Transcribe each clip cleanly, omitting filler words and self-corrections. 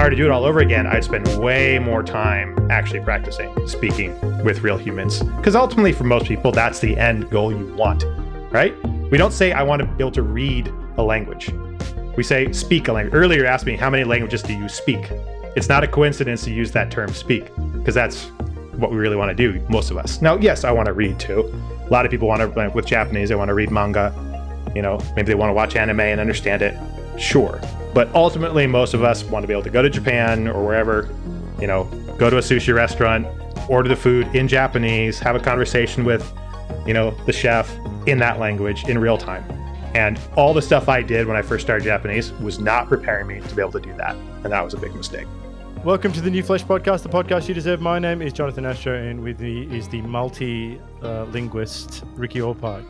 were to do it all over again, I'd spend way more time actually practicing speaking with real humans. Because ultimately, for most people, that's the end goal you want, right? We don't say, I want to be able to read a language. We say, speak a language. Earlier, you asked me, how many languages do you speak? It's not a coincidence to use that term speak, because that's what we really want to do, most of us. Now, yes, I want to read too. A lot of people want to, with Japanese, they want to read manga. Maybe they want to watch anime and understand it. Sure. But ultimately, most of us want to be able to go to Japan or wherever, go to a sushi restaurant, order the food in Japanese, have a conversation with, the chef in that language in real time. And all the stuff I did when I first started Japanese was not preparing me to be able to do that. And that was a big mistake. Welcome to the New Flesh Podcast, the podcast you deserve. My name is Jonathan Astro, and with me is the multi-linguist, Ricky Allpark.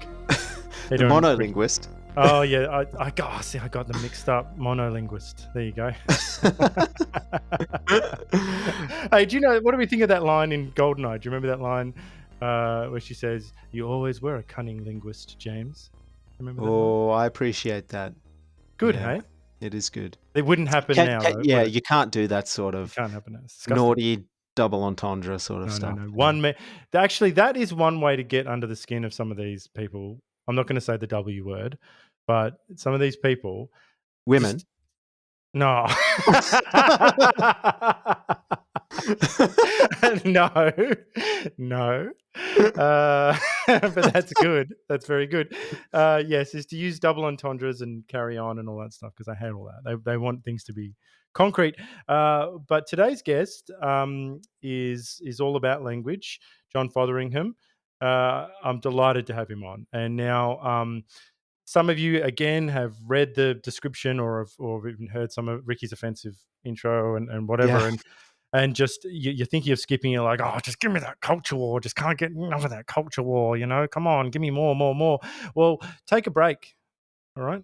The monolinguist. Oh yeah, I got them mixed up. Monolinguist. There you go. Hey, what do we think of that line in Goldeneye? Do you remember that line where she says, "You always were a cunning linguist, James"? Remember that? Oh, I appreciate that. Good, yeah, hey? It is good. It wouldn't happen now, though. Yeah, you can't do that sort of can't happen now. naughty double entendre sort of stuff. No. Actually, that is one way to get under the skin of some of these people. I'm not going to say the W word, but some of these people. Women? No. No. But that's good. That's very good. Yes, is to use double entendres and carry on and all that stuff, because I hate all that. They want things to be concrete. But today's guest is all about language, John Fotheringham. I'm delighted to have him on. And now some of you, again, have read the description or even heard some of Ricky's offensive intro and whatever. Yeah. And just you're thinking of skipping. You're like, oh, just give me that culture war. Just can't get enough of that culture war. Come on, give me more. Well, take a break. All right,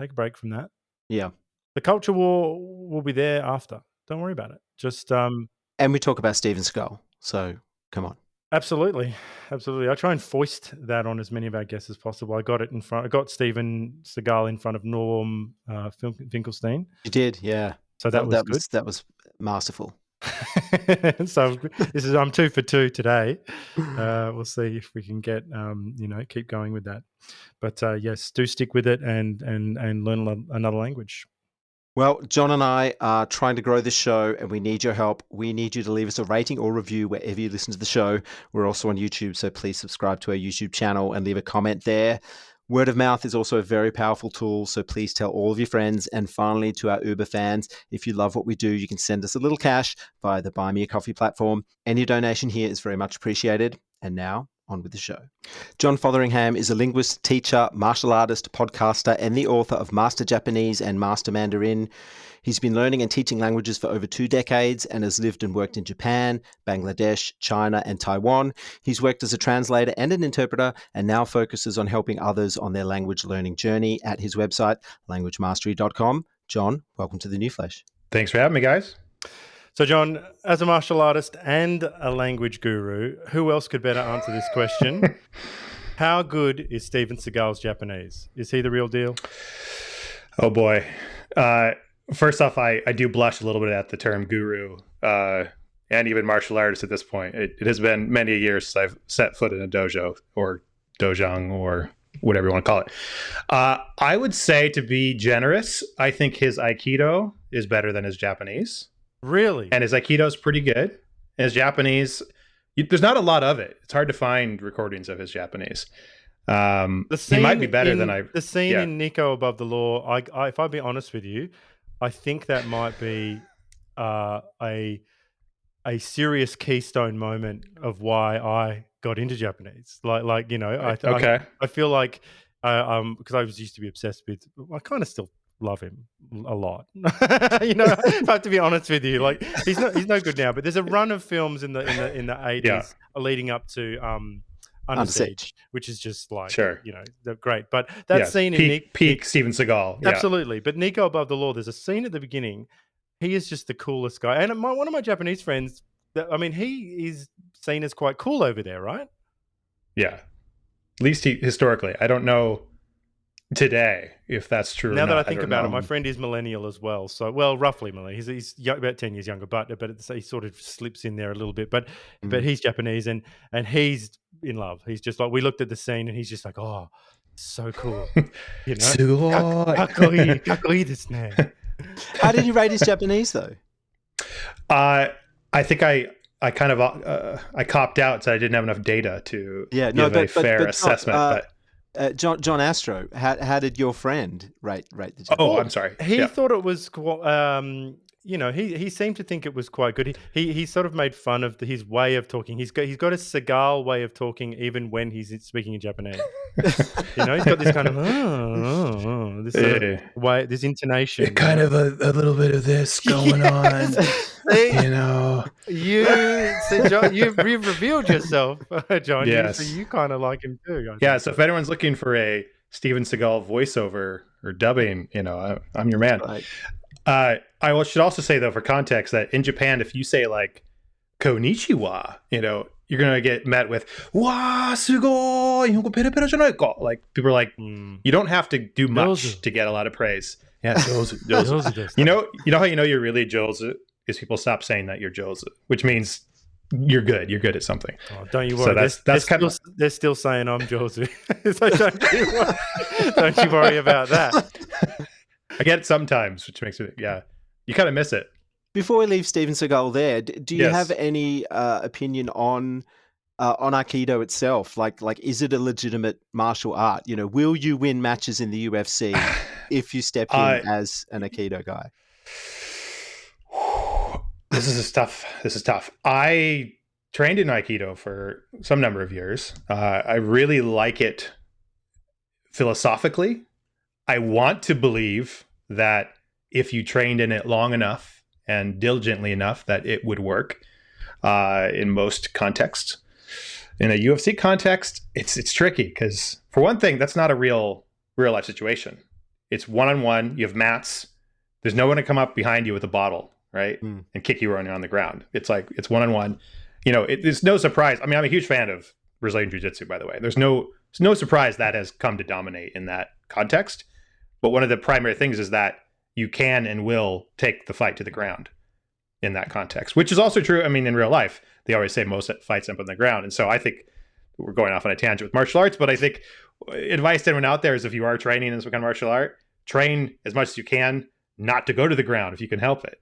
take a break from that. Yeah, the culture war will be there after. Don't worry about it. Just and we talk about Steven Seagal. So come on. Absolutely. I try and foist that on as many of our guests as possible. I got Steven Seagal in front of Norm Finkelstein. You did, yeah. So that was good. That was masterful. So I'm 2 for 2 today. We'll see if we can get keep going with that. But yes, do stick with it and learn another language. Well, John and I are trying to grow this show, and we need your help. We need you to leave us a rating or review wherever you listen to the show. We're also on YouTube, so please subscribe to our YouTube channel and leave a comment there. Word of mouth is also a very powerful tool, so please tell all of your friends. And finally, to our Uber fans, if you love what we do, you can send us a little cash via the Buy Me a Coffee platform. Any donation here is very much appreciated. And now, on with the show. John Fotheringham is a linguist, teacher, martial artist, podcaster, and the author of Master Japanese and Master Mandarin. He's been learning and teaching languages for over 2 decades and has lived and worked in Japan, Bangladesh, China, and Taiwan. He's worked as a translator and an interpreter, and now focuses on helping others on their language learning journey at his website, languagemastery.com. John, welcome to the New Flesh. Thanks for having me, guys. So, John, as a martial artist and a language guru, who else could better answer this question? How good is Steven Seagal's Japanese? Is he the real deal? Oh, boy. First off, I do blush a little bit at the term guru and even martial artist at this point. It has been many years since I've set foot in a dojo or dojang or whatever you want to call it. I would say, to be generous, I think his Aikido is better than his Japanese. Really? And his Aikido is pretty good. And his Japanese, there's not a lot of it. It's hard to find recordings of his Japanese. He might be better than I... The scene in Nico Above the Law, I if I'll be honest with you, I think that might be a serious keystone moment of why I got into Japanese. I feel like because I was used to be obsessed with. I kind of still love him a lot. If I have to be honest with you, like he's no good now. But there's a run of films in the 80s leading up to Under Siege, which is just like, sure, they're great. But that scene in peak Steven Seagal, absolutely. But Nico Above the Law, there's a scene at the beginning. He is just the coolest guy, and one of my Japanese friends. He is seen as quite cool over there, right? Yeah, at least historically. I don't know today, if that's true. Now or that not, I think don't about it, know. my friend is millennial as well. So, well, roughly millennial. He's about 10 years younger, but he sort of slips in there a little bit. But he's Japanese and he's in love. He's just like, we looked at the scene and he's just like, oh, so cool. You know? すごい。かっこいい、かっこいいですね. How did he rate his Japanese though? I think I kind of I copped out, so I didn't have enough data to give a fair assessment. John Astro, how did your friend rate the Japanese? Oh, I'm sorry. He thought it was he seemed to think it was quite good. He sort of made fun of his way of talking. He's got a Seagal way of talking even when he's speaking in Japanese. He's got this kind of this sort of way, this intonation. Kind of a little bit of this going on. John, you've revealed yourself, John. Yes. So you kind of like him too. Yeah. So if anyone's looking for a Steven Seagal voiceover or dubbing, I'm your man. Right. I should also say though, for context, that in Japan, if you say like "konnichiwa," you're gonna get met with "wa sugoi, pera pera janai ka." Like people are like, you don't have to do much to get a lot of praise. Yeah, jozu. You know how you're really jozu is people stop saying that you're jozu, which means you're good. You're good at something. Oh, don't you worry. So they're still saying I'm jozu. So don't you worry about that. I get it sometimes, which makes it, you kind of miss it. Before we leave Steven Seagal there, do you have any opinion on Aikido itself? Like, is it a legitimate martial art? Will you win matches in the UFC if you step in as an Aikido guy? This is tough. I trained in Aikido for some number of years. I really like it philosophically. I want to believe that if you trained in it long enough and diligently enough, that it would work in most contexts. In a UFC context, it's tricky because, for one thing, that's not a real life situation. It's one-on-one. You have mats. There's no one to come up behind you with a bottle, right, and kick you on the ground. It's like it's one-on-one. It's no surprise. I mean, I'm a huge fan of Brazilian Jiu-Jitsu, by the way. There's no surprise that has come to dominate in that context. But one of the primary things is that you can and will take the fight to the ground in that context, which is also true. I mean, in real life, they always say most fights end up on the ground. And so I think we're going off on a tangent with martial arts, but I think advice to anyone out there is if you are training in some kind of martial art, train as much as you can not to go to the ground if you can help it,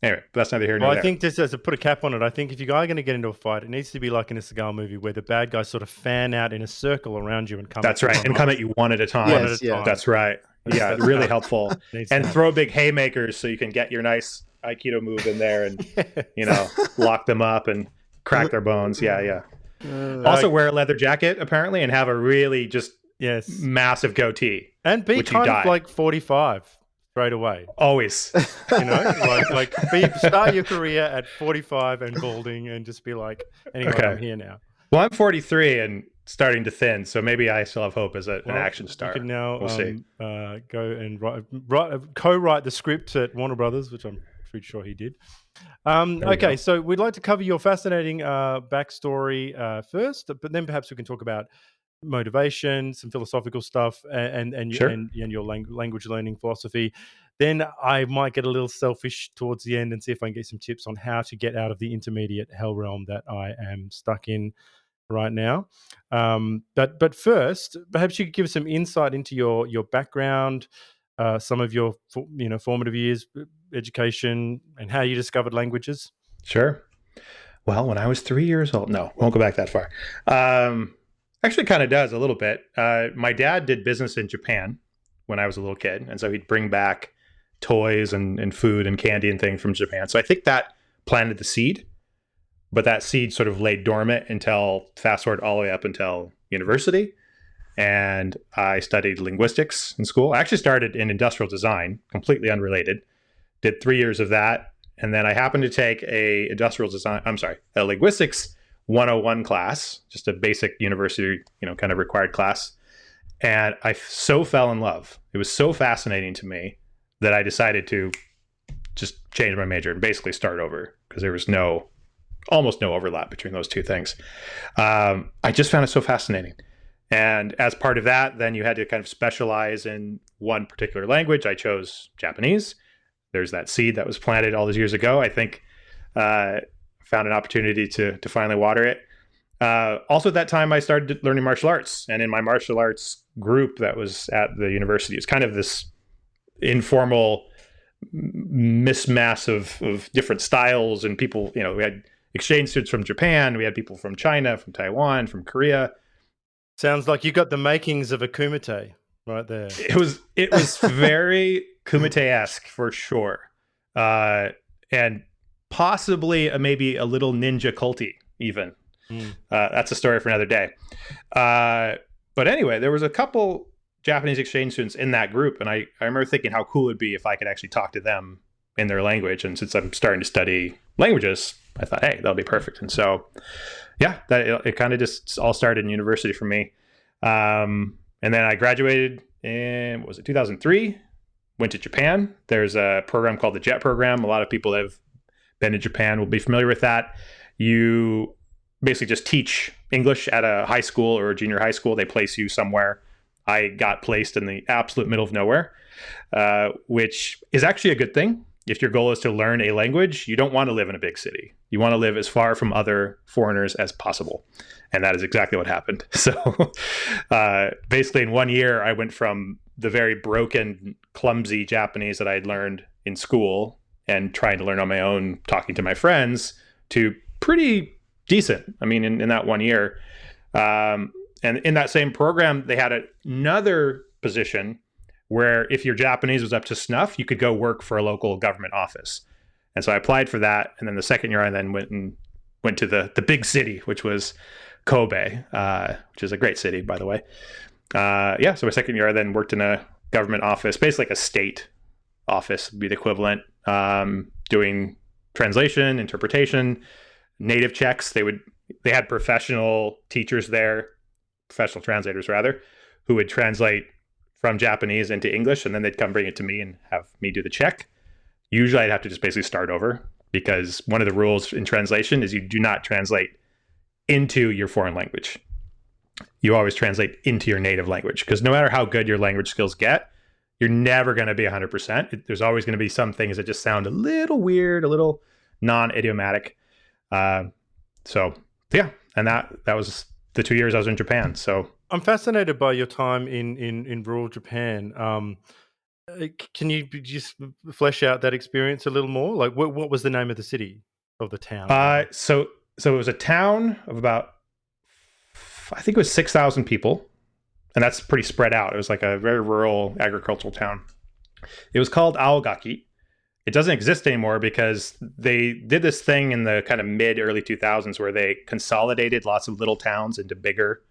Anyway, but that's neither here nor there. I think just as to put a cap on it, I think if you are going to get into a fight, it needs to be like in a Seagal movie where the bad guys sort of fan out in a circle around you and come. That's right, and come at you one at a time. That's right. Yeah, really helpful. And throw big haymakers so you can get your nice Aikido move in there and lock them up and crack their bones. Yeah. Also wear a leather jacket apparently and have a really just massive goatee and be kind of like 45. Straight away. Always. Start your career at 45 and balding and just be like, anyway, I'm here now. Well, I'm 43 and starting to thin, so maybe I still have hope as an action star. You can now we'll see. Go and co-write the script at Warner Brothers, which I'm pretty sure he did. Okay, so we'd like to cover your fascinating backstory first, but then perhaps we can talk about motivation, some philosophical stuff, and your language learning philosophy. Then I might get a little selfish towards the end and see if I can get some tips on how to get out of the intermediate hell realm that I am stuck in right now. But first, perhaps you could give us some insight into your background, some of your formative years, education, and how you discovered languages. Sure. Well, when I was 3 years old, no, won't go back that far. Actually, kind of does a little bit. My dad did business in Japan when I was a little kid, and so he'd bring back toys and food and candy and things from Japan. So I think that planted the seed, but that seed sort of lay dormant until fast forward all the way up until university. And I studied linguistics in school. I actually started in industrial design, completely unrelated. Did 3 years of that, and then I happened to take a linguistics 101 class, just a basic university, kind of required class. And I so fell in love. It was so fascinating to me that I decided to just change my major and basically start over because there was almost no overlap between those two things. I just found it so fascinating. And as part of that, then you had to kind of specialize in one particular language. I chose Japanese. There's that seed that was planted all those years ago. I think found an opportunity to finally water it. Also at that time, I started learning martial arts. And in my martial arts group that was at the university, it's kind of this informal mismatch of different styles and people. You know, we had exchange students from Japan. We had people from China, from Taiwan, from Korea. Sounds like you got the makings of a kumite right there. It was very kumite-esque for sure. And possibly maybe a little ninja culty even. That's a story for another day. But anyway, there was a couple Japanese exchange students in that group. And I remember thinking how cool it would be if I could actually talk to them in their language. And since I'm starting to study languages, I thought, hey, that'll be perfect. And so, yeah, it kind of just all started in university for me. And then I graduated in, 2003? Went to Japan. There's a program called the JET program. A lot of people that have been to Japan will be familiar with that. You basically just teach English at a high school or a junior high school. They place you somewhere. I got placed in the absolute middle of nowhere, which is actually a good thing. If your goal is to learn a language, you don't want to live in a big city. You want to live as far from other foreigners as possible. And that is exactly what happened. So basically in 1 year, I went from the very broken, clumsy Japanese that I had learned in school and trying to learn on my own, talking to my friends, to pretty decent. I mean, in that 1 year. And in that same program, they had another position where if your Japanese was up to snuff, you could go work for a local government office. And so I applied for that. And then the second year, I then went to the big city, which was Kobe, which is a great city, by the way. So my second year, I then worked in a government office, basically like a state office would be the equivalent, doing translation, interpretation, native checks. They had professional teachers there, professional translators rather, who would translate from Japanese into English, and then they'd come bring it to me and have me do the check. Usually I'd have to just basically start over, because one of the rules in translation is you do not translate into your foreign language. You always translate into your native language, because no matter how good your language skills get, you're never going to be 100%. There's always going to be some things that just sound a little weird, a little non-idiomatic. So yeah, and that was the 2 years I was in Japan. So I'm fascinated by your time in rural Japan. Can you just flesh out that experience a little more? Like, what was the name of the city, of the town? So it was a town of about, I think it was 6,000 people, and that's pretty spread out. It was like a very rural agricultural town. It was called Aogaki. It doesn't exist anymore because they did this thing in the kind of early 2000s where they consolidated lots of little towns into bigger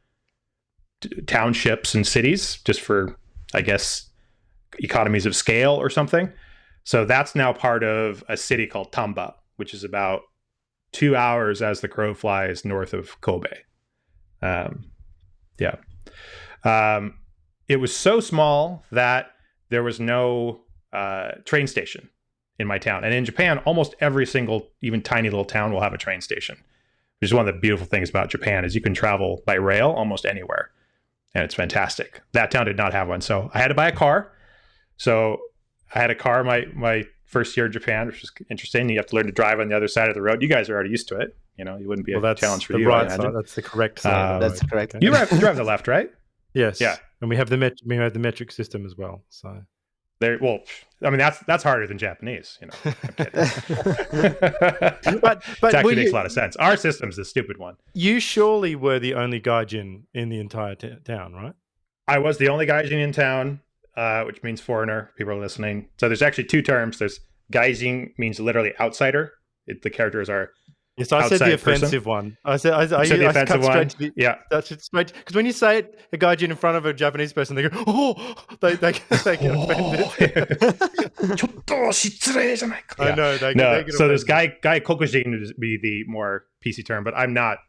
townships and cities, just for, I guess, economies of scale or something. So that's now part of a city called Tamba, which is about 2 hours as the crow flies north of Kobe. It was so small that there was no train station in my town. And in Japan, almost every single, even tiny little town will have a train station, which is one of the beautiful things about Japan, is you can travel by rail almost anywhere. And it's fantastic. That town did not have one. So I had to buy a car. So I had a car my first year in Japan, which was interesting. You have to learn to drive on the other side of the road. You guys are already used to it. You know, it wouldn't be a challenge for you. Right side. That's the correct side. That's correct. You drive the left, right? Yes. Yeah. And we have the metric system as well. So well, I mean, that's harder than Japanese, you know. I'm kidding. but it actually makes a lot of sense. Our system's the stupid one. You surely were the only gaijin in the entire town, right? I was the only gaijin in town, which means foreigner. People are listening. So there's actually two terms. There's gaijin, means literally outsider. The characters are. Yes, I said the offensive one. I said the offensive one. That's straight, because when you say it, a gaijin in front of a Japanese person, they go, "Oh!" They get offended. I know. They get so this guy kokujin would be the more PC term, but I'm not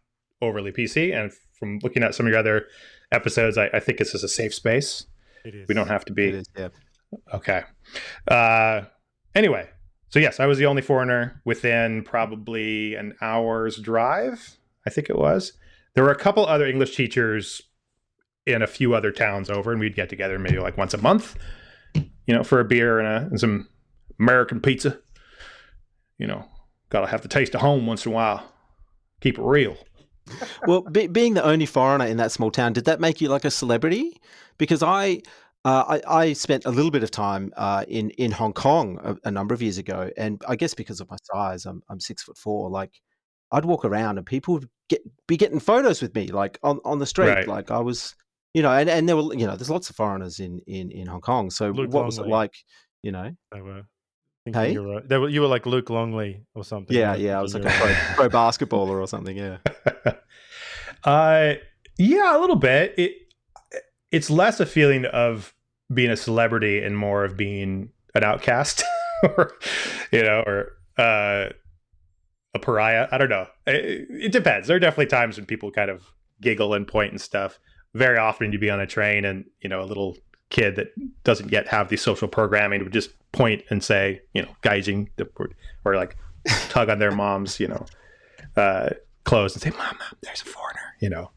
overly PC. And from looking at some of your other episodes, I think this is a safe space. It is. We don't have to be. It is, yeah. Okay. Anyway. So yes, I was the only foreigner within probably an hour's drive, I think it was. There were a couple other English teachers in a few other towns over, and we'd get together maybe like once a month, for a beer and some American pizza. Gotta have the taste of home once in a while. Keep it real. Well, being the only foreigner in that small town, did that make you like a celebrity? Because I spent a little bit of time in Hong Kong a number of years ago, and I guess because of my size, I'm 6'4". Like, I'd walk around and people would be getting photos with me, like on the street. Right. Like I was, and there were, there's lots of foreigners in Hong Kong. So Luke what was it Longley. like? They were thinking Hey? you were like Luke Longley or something. Yeah, I was like a pro basketballer or something. Yeah. Yeah, a little bit. It's less a feeling of being a celebrity and more of being an outcast, or a pariah. I don't know. It depends. There are definitely times when people kind of giggle and point and stuff. Very often you'd be on a train and, a little kid that doesn't yet have the social programming would just point and say, gaijing, or like tug on their mom's, clothes and say, Mom, there's a foreigner,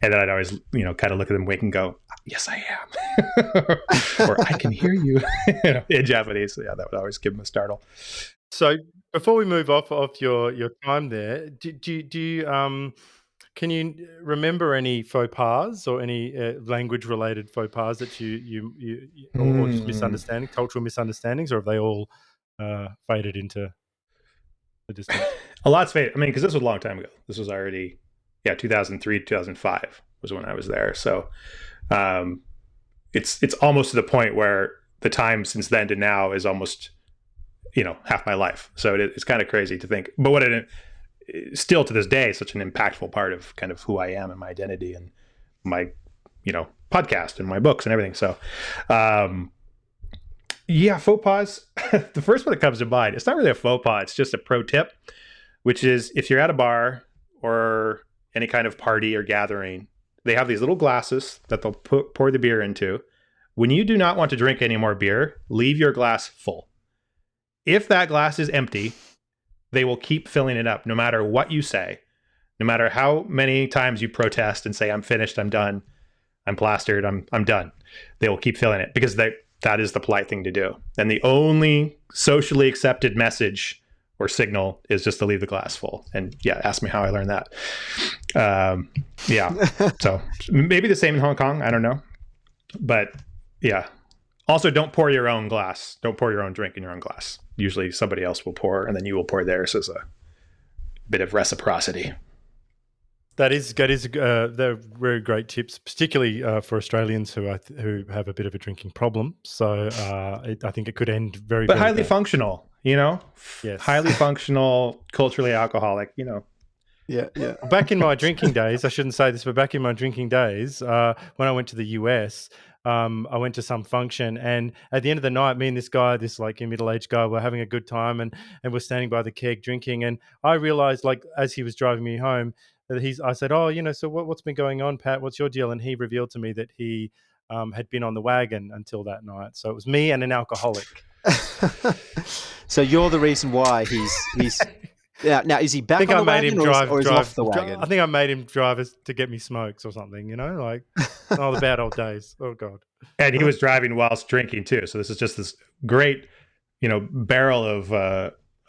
And then I'd always, kind of look at them, wink and go, yes, I am. Or I can hear you, in Japanese. So yeah, that would always give them a startle. So before we move off your time there, do you can you remember any faux pas or any language related faux pas that you or just misunderstanding, cultural misunderstandings, or have they all faded into the distance? A lot's faded. I mean, because this was a long time ago. This was already 2003, 2005 was when I was there. So it's almost to the point where the time since then to now is almost half my life. So it's kind of crazy to think. But what it still to this day is such an impactful part of kind of who I am and my identity and my podcast and my books and everything. So faux pas. The first one that comes to mind, it's not really a faux pas, it's just a pro tip, which is if you're at a bar or any kind of party or gathering, they have these little glasses that they'll pour the beer into. When you do not want to drink any more beer, leave your glass full. If that glass is empty, they will keep filling it up no matter what you say, no matter how many times you protest and say, I'm finished, I'm done, I'm plastered, I'm done. They will keep filling it because that is the polite thing to do. And the only socially accepted message or signal is just to leave the glass full. And ask me how I learned that. So maybe the same in Hong Kong. I don't know. But also don't pour your own glass. Don't pour your own drink in your own glass. Usually somebody else will pour and then you will pour theirs as a bit of reciprocity. They're very great tips, particularly for Australians who have a bit of a drinking problem. So I think it could end very, but very highly bad. Functional, Yes. Highly functional, culturally alcoholic, Yeah. Back in my drinking days, I shouldn't say this, but back in my drinking days, when I went to the US, I went to some function, and at the end of the night, me and this guy, this like middle-aged guy, were having a good time, and we're standing by the keg drinking, and I realized, like, as he was driving me home, that I said, so what's been going on, Pat? What's your deal? And he revealed to me that he had been on the wagon until that night. So it was me and an alcoholic. So you're the reason why he's yeah. Now is he back on the wagon or is he off the wagon? I think I made him drive us to get me smokes or something. Like all the bad old days. Oh God. And he was driving whilst drinking too. So this is just this great, barrel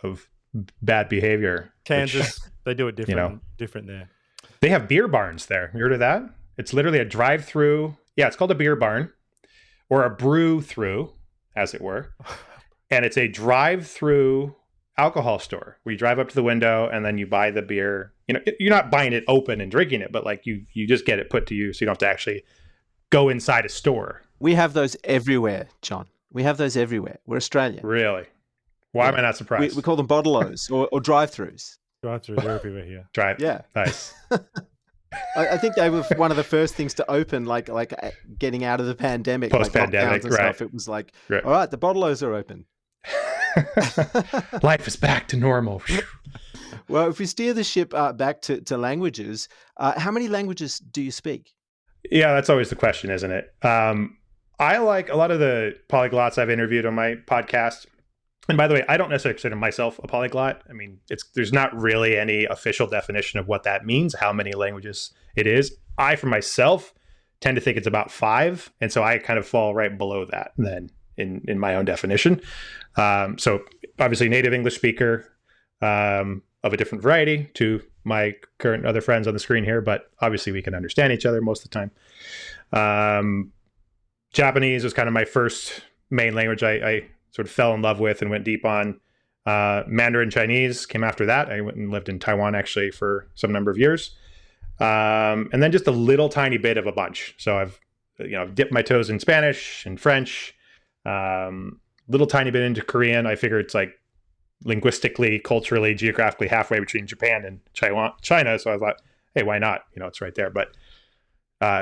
of bad behavior. Kansas, they do it different there. They have beer barns there. You heard of that? It's literally a drive-through. Yeah, it's called a beer barn or a brew-through, as it were. And it's a drive-through alcohol store where you drive up to the window and then you buy the beer. You're not buying it open and drinking it, but like you just get it put to you, so you don't have to actually go inside a store. We have those everywhere, John. We have those everywhere. We're Australian. Really? Why am I not surprised? We call them bottle-os or drive-throughs. Drive-throughs, they're everywhere here. Yeah. Nice. I think they were one of the first things to open, like getting out of the pandemic, post-pandemic, like right? Stuff. It was like, right. All right, the bottle-os are open. Life is back to normal. Well, if we steer the ship back to languages, how many languages do you speak? Yeah, that's always the question, isn't it? I like a lot of the polyglots I've interviewed on my podcast. And by the way, I don't necessarily consider myself a polyglot. I mean, there's not really any official definition of what that means, how many languages it is. I, for myself, tend to think it's about 5. And so I kind of fall right below that then in my own definition. So obviously native English speaker of a different variety to my current other friends on the screen here, but obviously we can understand each other most of the time. Japanese was kind of my first main language I sort of fell in love with and went deep on. Mandarin Chinese came after that. I went and lived in Taiwan actually for some number of years. And then just a little tiny bit of a bunch. So I've dipped my toes in Spanish and French, little tiny bit into Korean. I figure it's like linguistically, culturally, geographically halfway between Japan and China. So I thought, hey, why not? It's right there. But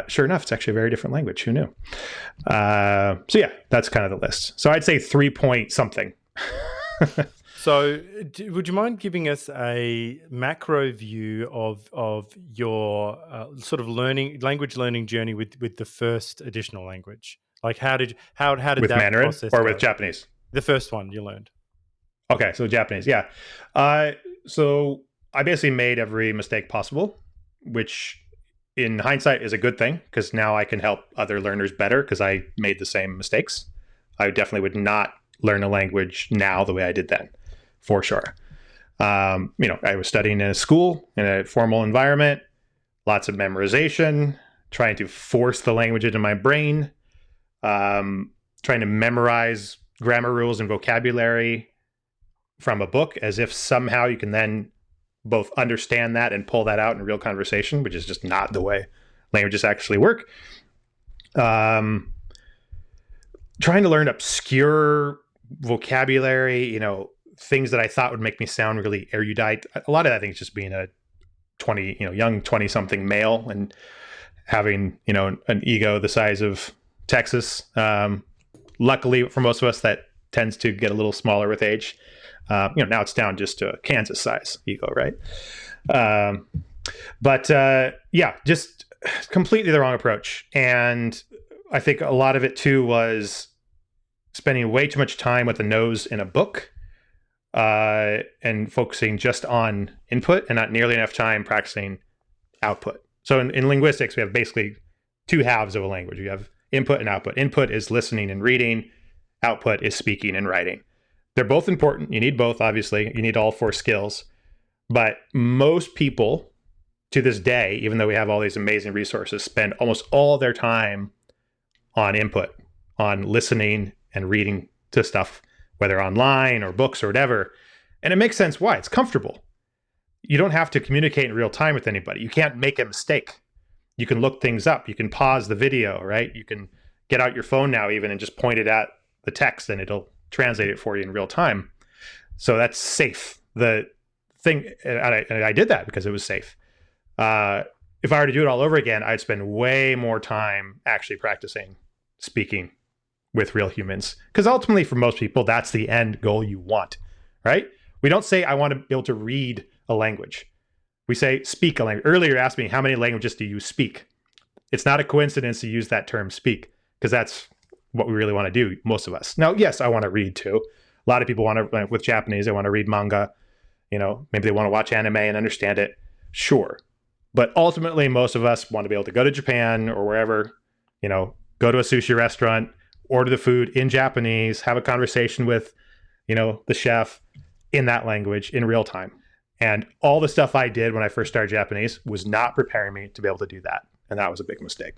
sure enough, it's actually a very different language. Who knew? So yeah, that's kind of the list. So I'd say 3 point something. So would you mind giving us a macro view of your sort of language learning journey with the first additional language? Like how did with that Mandarin process or go? with Japanese? The first one you learned. Okay, so Japanese, yeah. So I basically made every mistake possible, which in hindsight is a good thing because now I can help other learners better because I made the same mistakes. I definitely would not learn a language now the way I did then, for sure. I was studying in a school, in a formal environment, lots of memorization, trying to force the language into my brain, trying to memorize grammar rules and vocabulary from a book as if somehow you can then both understand that and pull that out in real conversation, which is just not the way languages actually work. Trying to learn obscure vocabulary, things that I thought would make me sound really erudite. A lot of that I think is just being a young 20-something male and having, an ego the size of Texas. Luckily for most of us, that tends to get a little smaller with age. Now it's down just to a Kansas size ego, right? Just completely the wrong approach. And I think a lot of it too was spending way too much time with the nose in a book and focusing just on input and not nearly enough time practicing output. So in linguistics, we have basically two halves of a language. You have input and output. Input is listening and reading. Output is speaking and writing. They're both important. You need both, obviously. You need all 4 skills. But most people to this day, even though we have all these amazing resources, spend almost all their time on input, on listening and reading to stuff, whether online or books or whatever. And it makes sense why. It's comfortable. You don't have to communicate in real time with anybody. You can't make a mistake. You can look things up. You can pause the video, right? You can get out your phone now even and just point it at the text and it'll translate it for you in real time. So that's safe. The thing, and I did that because it was safe. If I were to do it all over again, I'd spend way more time actually practicing speaking with real humans. Because ultimately, for most people, that's the end goal you want, right? We don't say, I want to be able to read a language. We say, speak a language. Earlier, you asked me, how many languages do you speak? It's not a coincidence to use that term speak, because that's what we really want to do, most of us. Now, yes, I want to read too. A lot of people want to, with Japanese, they want to read manga. Maybe they want to watch anime and understand it. Sure. But ultimately, most of us want to be able to go to Japan or wherever, go to a sushi restaurant, order the food in Japanese, have a conversation with, the chef in that language in real time. And all the stuff I did when I first started Japanese was not preparing me to be able to do that. And that was a big mistake.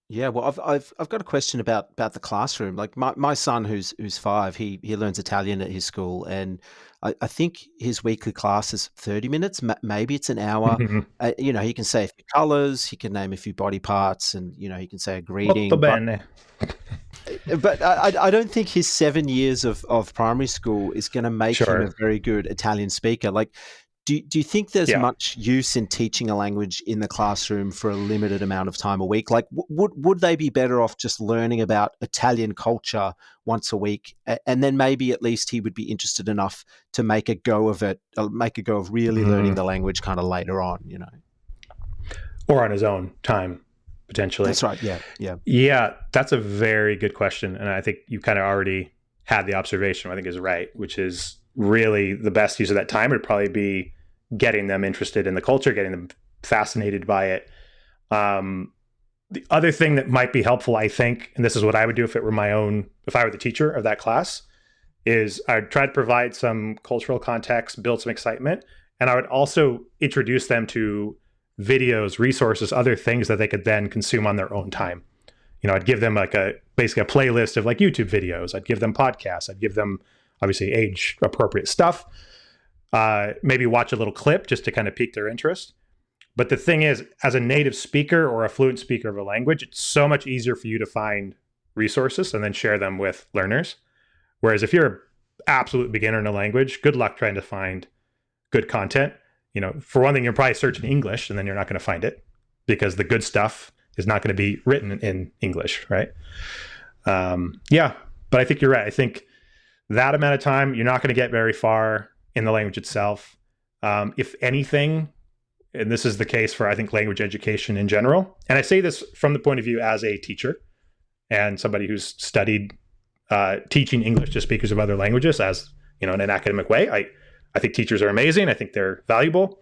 Yeah, well, I've got a question about the classroom. Like my son, who's 5, he learns Italian at his school, and I think his weekly class is 30 minutes. Maybe it's an hour. He can say a few colors, he can name a few body parts, and he can say a greeting. Molto bene. But I don't think his 7 years of primary school is going to make him a very good Italian speaker. Like, do you think there's much use in teaching a language in the classroom for a limited amount of time a week? Like, would they be better off just learning about Italian culture once a week, and then maybe at least he would be interested enough to make a go of it, really learning the language kind of later on, Or on his own time, potentially. That's right. Yeah. Yeah, that's a very good question. And I think you kind of already had the observation I think is right, which is really the best use of that time would probably be getting them interested in the culture, getting them fascinated by it. The other thing that might be helpful, I think, and this is what I would do if I were the teacher of that class, is I'd try to provide some cultural context, build some excitement, and I would also introduce them to videos, resources, other things that they could then consume on their own time. I'd give them basically a playlist of like YouTube videos. I'd give them podcasts. I'd give them obviously age appropriate stuff. Maybe watch a little clip just to kind of pique their interest. But the thing is, as a native speaker or a fluent speaker of a language, it's so much easier for you to find resources and then share them with learners. Whereas if you're an absolute beginner in a language, good luck trying to find good content. For one thing, you're probably searching English and then you're not going to find it because the good stuff is not going to be written in English, right? But I think you're right. I think that amount of time, you're not going to get very far in the language itself. If anything, and this is the case for, I think, language education in general, and I say this from the point of view as a teacher and somebody who's studied teaching English to speakers of other languages as, in an academic way. I think teachers are amazing. I think they're valuable.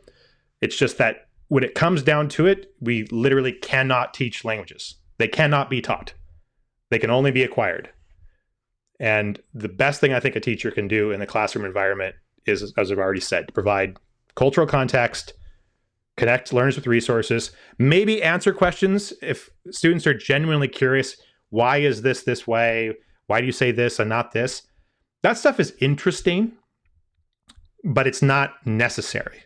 It's just that when it comes down to it, we literally cannot teach languages. They cannot be taught. They can only be acquired. And the best thing I think a teacher can do in the classroom environment is, as I've already said, to provide cultural context, connect learners with resources, maybe answer questions if students are genuinely curious. Why is this way? Why do you say this and not this? That stuff is interesting, but it's not necessary.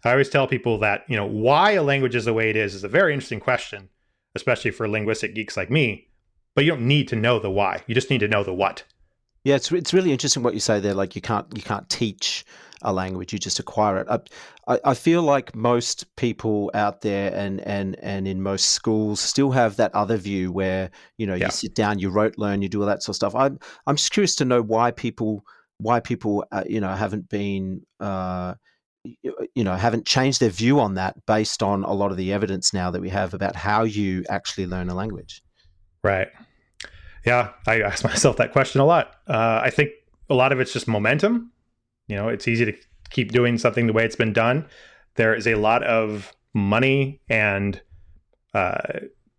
I always tell people that, why a language is the way it is a very interesting question, especially for linguistic geeks like me, but you don't need to know the why. You just need to know the what. Yeah, it's really interesting what you say there. Like you can't teach a language, you just acquire it. I feel like most people out there and in most schools still have that other view where, you sit down, you rote learn, you do all that sort of stuff. I'm just curious to know why people haven't been haven't changed their view on that based on a lot of the evidence now that we have about how you actually learn a language. Right. Yeah, I ask myself that question a lot. I think a lot of it's just momentum. It's easy to keep doing something the way it's been done. There is a lot of money and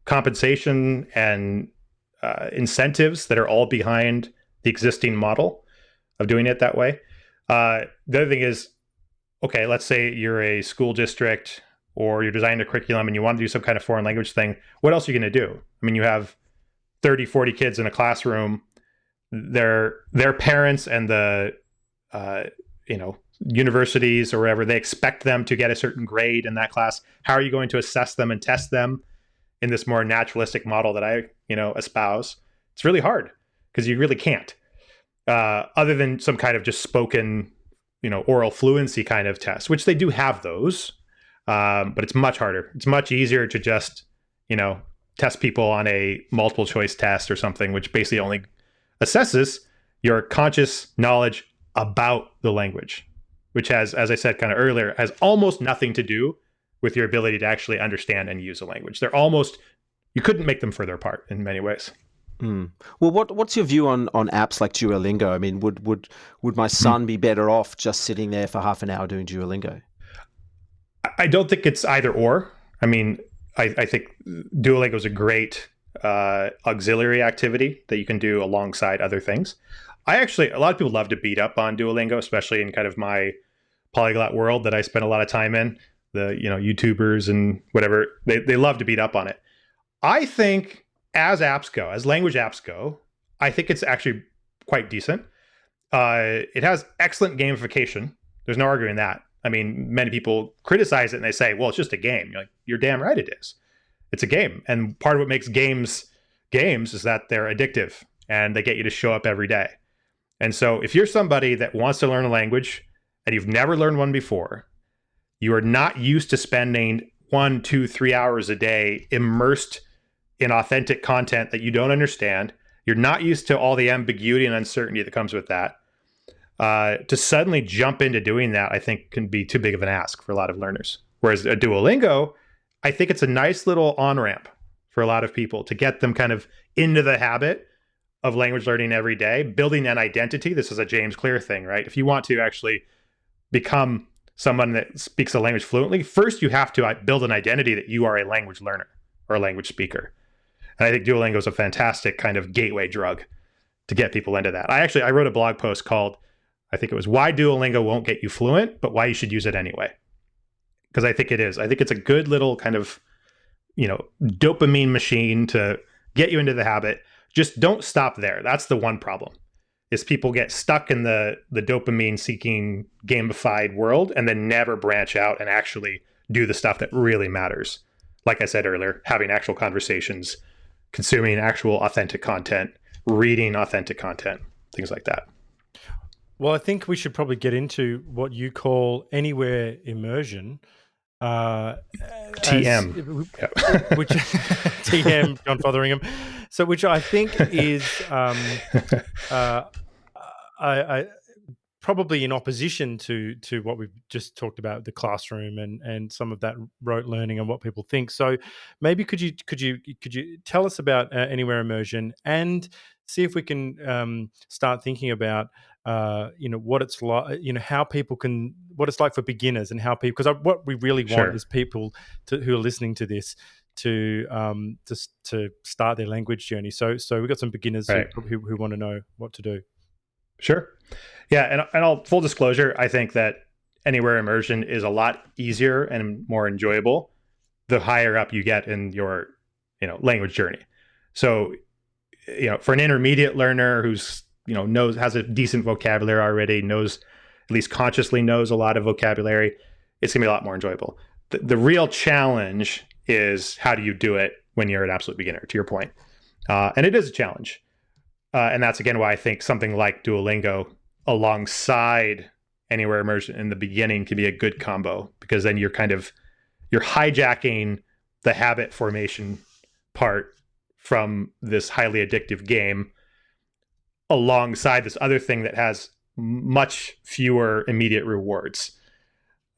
compensation and incentives that are all behind the existing model of doing it that way. The other thing is, okay, let's say you're a school district or you're designing a curriculum and you want to do some kind of foreign language thing. What else are you going to do? I mean, you have 30, 40 kids in a classroom. Their parents and the universities or wherever, they expect them to get a certain grade in that class. How are you going to assess them and test them in this more naturalistic model that I espouse? It's really hard because you really can't. Other than some kind of just spoken, oral fluency kind of test, which they do have those, but it's much harder. It's much easier to just, test people on a multiple choice test or something, which basically only assesses your conscious knowledge about the language, which has, as I said kind of earlier, has almost nothing to do with your ability to actually understand and use a language. You couldn't make them further apart in many ways. Mm. Well, what's your view on apps like Duolingo? I mean, would my son be better off just sitting there for half an hour doing Duolingo? I don't think it's either or. I mean, I think Duolingo is a great auxiliary activity that you can do alongside other things. A lot of people love to beat up on Duolingo, especially in kind of my polyglot world that I spend a lot of time in. The YouTubers and whatever, they love to beat up on it. I think as language apps go, I think it's actually quite decent. It has excellent gamification. There's no arguing that. I mean, many people criticize it and they say, well, it's just a game. You're like, you're damn right it is. It's a game. And part of what makes games is that they're addictive and they get you to show up every day. And so if you're somebody that wants to learn a language and you've never learned one before, you are not used to spending 1, 2, 3 hours a day immersed in authentic content that you don't understand. You're not used to all the ambiguity and uncertainty that comes with that. To suddenly jump into doing that, I think can be too big of an ask for a lot of learners. Whereas a Duolingo, I think it's a nice little on-ramp for a lot of people to get them kind of into the habit of language learning every day, building an identity. This is a James Clear thing, right? If you want to actually become someone that speaks a language fluently, first you have to build an identity that you are a language learner. or a language speaker. And I think Duolingo is a fantastic kind of gateway drug to get people into that. I wrote a blog post called, I think it was Why Duolingo Won't Get You Fluent, but Why You Should Use It Anyway. Because I think it is. I think it's a good little kind of, dopamine machine to get you into the habit. Just don't stop there. That's the one problem, is people get stuck in the dopamine seeking gamified world and then never branch out and actually do the stuff that really matters. Like I said earlier, having actual conversations, consuming actual authentic content, reading authentic content, things like that. Well, I think we should probably get into what you call anywhere immersion. TM. Which TM, John Fotheringham. So, which I think is I probably in opposition to what we've just talked about, the classroom and some of that rote learning and what people think. So maybe could you tell us about anywhere immersion and see if we can start thinking about what it's like, how people can, what it's like for beginners and how people, because what we really want is people who are listening to this to start their language journey. So we've got some beginners who want to know what to do. Sure. Yeah. And I'll full disclosure, I think that anywhere immersion is a lot easier and more enjoyable the higher up you get in your, language journey. So, for an intermediate learner who's, has a decent vocabulary already, at least consciously knows a lot of vocabulary, it's gonna be a lot more enjoyable. The real challenge is, how do you do it when you're an absolute beginner, to your point? And it is a challenge. And that's, again, why I think something like Duolingo alongside anywhere immersion in the beginning can be a good combo, because then you're hijacking the habit formation part from this highly addictive game alongside this other thing that has much fewer immediate rewards.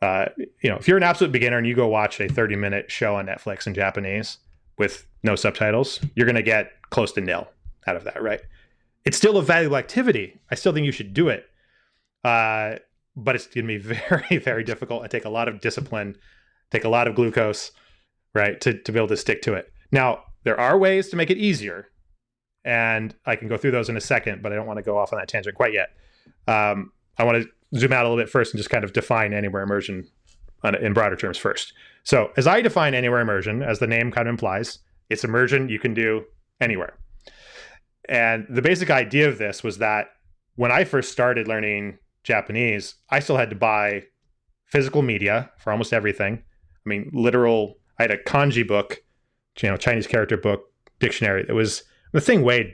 If you're an absolute beginner and you go watch a 30-minute show on Netflix in Japanese with no subtitles, you're going to get close to nil out of that, right? It's still a valuable activity. I still think you should do it. But it's going to be very, very difficult and take a lot of discipline, take a lot of glucose, right, to be able to stick to it. Now, there are ways to make it easier, and I can go through those in a second, but I don't want to go off on that tangent quite yet. I want to zoom out a little bit first and just kind of define anywhere immersion in broader terms first. So as I define anywhere immersion, as the name kind of implies, it's immersion you can do anywhere. And the basic idea of this was that when I first started learning Japanese, I still had to buy physical media for almost everything. I mean, I had a kanji book, Chinese character book, dictionary. The thing weighed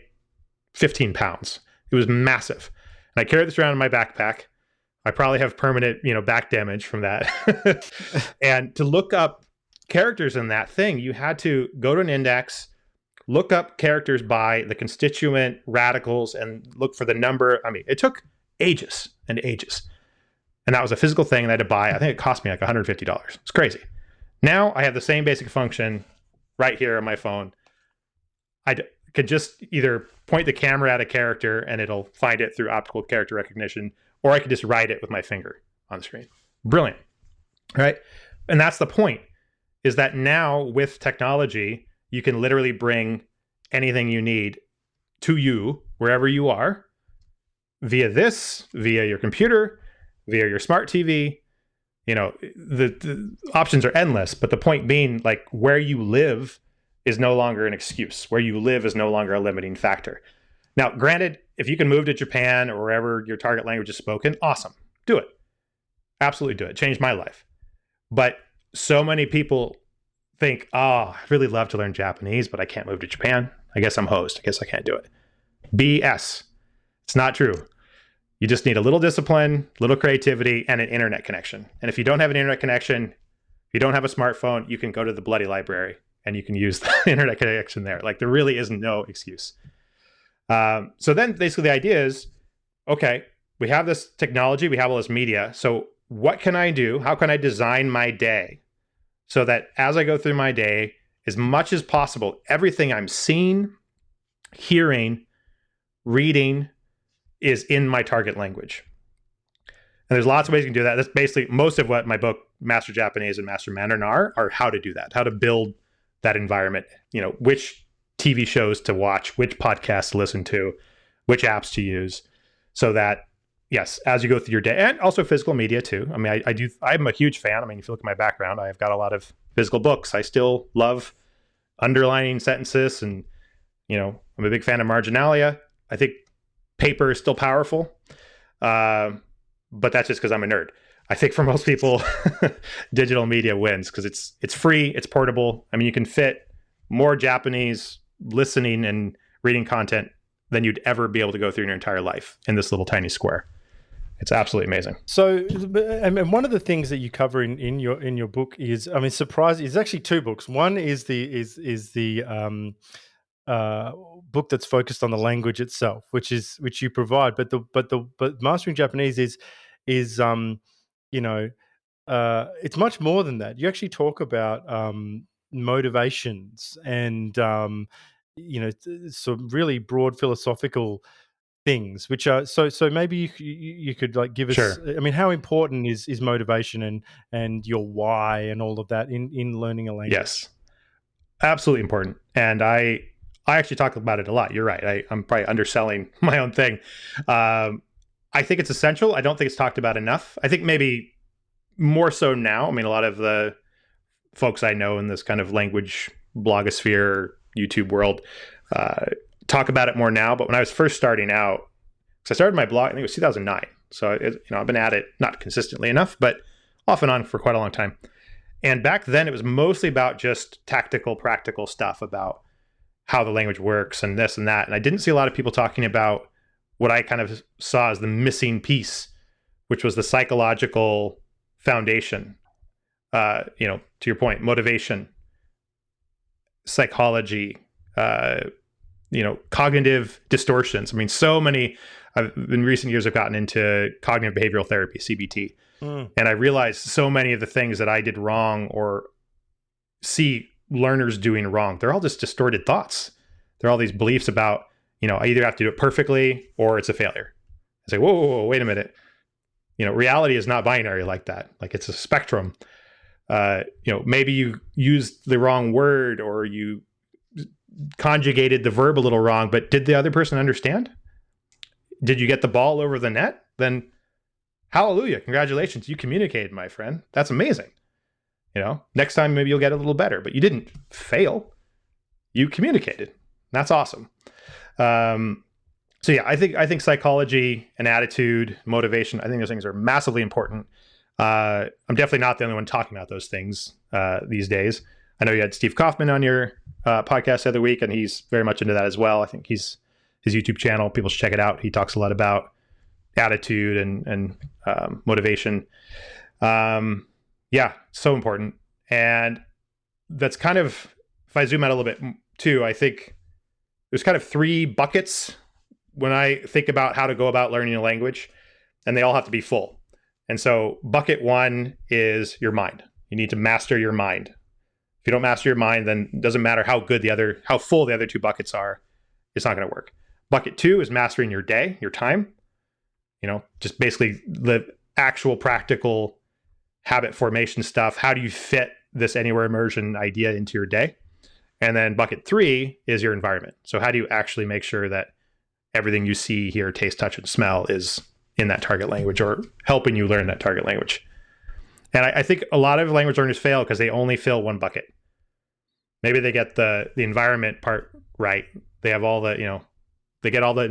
15 pounds. It was massive. And I carried this around in my backpack. I probably have permanent, back damage from that. And to look up characters in that thing, you had to go to an index, look up characters by the constituent radicals, and look for the number. I mean, it took ages and ages. And that was a physical thing, and I had to buy. I think it cost me like $150. It's crazy. Now I have the same basic function right here on my phone. I could just either point the camera at a character and it'll find it through optical character recognition, or I could just write it with my finger on the screen. Brilliant. Right? And that's the point, is that now with technology, you can literally bring anything you need to you wherever you are via your computer, via your smart TV. The options are endless, but the point being, like, where you live is no longer an excuse. Where you live is no longer a limiting factor. Now, granted, if you can move to Japan or wherever your target language is spoken, awesome. Do it. Absolutely do it. Changed my life. But so many people think, I'd really love to learn Japanese, but I can't move to Japan. I guess I'm hosed. I guess I can't do it. BS. It's not true. You just need a little discipline, little creativity, and an internet connection. And if you don't have an internet connection, if you don't have a smartphone, you can go to the bloody library and you can use the internet connection there. Like, there really is no excuse. So then basically the idea is, okay, we have this technology, we have all this media. So what can I do? How can I design my day so that as I go through my day, as much as possible, everything I'm seeing, hearing, reading is in my target language? And there's lots of ways you can do that. That's basically most of what my book, Master Japanese and Master Mandarin, are how to do that, how to build that environment, which TV shows to watch, which podcasts to listen to, which apps to use, so that, yes, as you go through your day, and also physical media too. I mean, I'm a huge fan. I mean, if you look at my background, I've got a lot of physical books. I still love underlining sentences, and, I'm a big fan of marginalia. I think paper is still powerful, but that's just because I'm a nerd. I think for most people, digital media wins because it's free, it's portable. I mean, you can fit more Japanese listening and reading content than you'd ever be able to go through in your entire life in this little tiny square. It's absolutely amazing. So, and one of the things that you cover in your book is, I mean, surprising. It's actually two books. One is the book that's focused on the language itself, which you provide. But mastering Japanese is it's much more than that. You actually talk about motivations and some really broad philosophical things, which are so maybe you could like give us. Sure. I mean, how important is motivation and your why and all of that in learning a language? Yes, absolutely important. And I actually talk about it a lot. You're right. I'm probably underselling my own thing. I think it's essential. I don't think it's talked about enough. I think maybe more so now. I mean, a lot of the folks I know in this kind of language blogosphere, YouTube world, talk about it more now. But when I was first starting out, because I started my blog, I think it was 2009. So, I've been at it, not consistently enough, but off and on for quite a long time. And back then it was mostly about just tactical, practical stuff about how the language works and this and that. And I didn't see a lot of people talking about what I kind of saw as the missing piece, which was the psychological foundation. To your point, motivation, psychology, cognitive distortions. I mean, so many, in recent years, I've gotten into cognitive behavioral therapy, CBT. And I realized so many of the things that I did wrong or see learners doing wrong, they're all just distorted thoughts. They're all these beliefs about, I either have to do it perfectly or it's a failure. I say, whoa, wait a minute. Reality is not binary like that. Like, it's a spectrum. Maybe you used the wrong word or you conjugated the verb a little wrong, but did the other person understand? Did you get the ball over the net? Then hallelujah, congratulations, you communicated, my friend. That's amazing. Next time maybe you'll get a little better, but you didn't fail. You communicated. That's awesome. So yeah, I think psychology and attitude, motivation, I think those things are massively important. I'm definitely not the only one talking about those things these days. I know you had Steve Kaufman on your podcast the other week, and he's very much into that as well. I think his YouTube channel, people should check it out. He talks a lot about attitude and motivation. Yeah, so important. And that's kind of, if I zoom out a little bit too, I think there's kind of three buckets when I think about how to go about learning a language, and they all have to be full. And so bucket one is your mind. You need to master your mind. If you don't master your mind, then it doesn't matter how full the other two buckets are, it's not going to work. Bucket two is mastering your day, your time. Just basically the actual practical habit formation stuff. How do you fit this anywhere immersion idea into your day? And then bucket three is your environment. So how do you actually make sure that everything you see, hear, taste, touch, and smell is in that target language or helping you learn that target language? And I think a lot of language learners fail because they only fill one bucket. Maybe they get the environment part right. They have all the, they get all the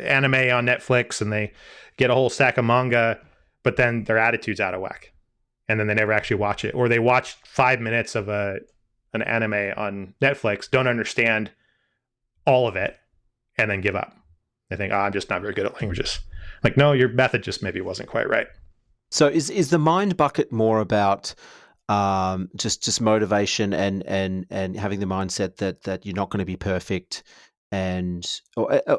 anime on Netflix and they get a whole stack of manga, but then their attitude's out of whack. And then they never actually watch it. Or they watch 5 minutes of an anime on Netflix, don't understand all of it, and then give up. They think, I'm just not very good at languages. Like, no, your method just maybe wasn't quite right. So is the mind bucket more about just motivation and having the mindset that you're not going to be perfect, and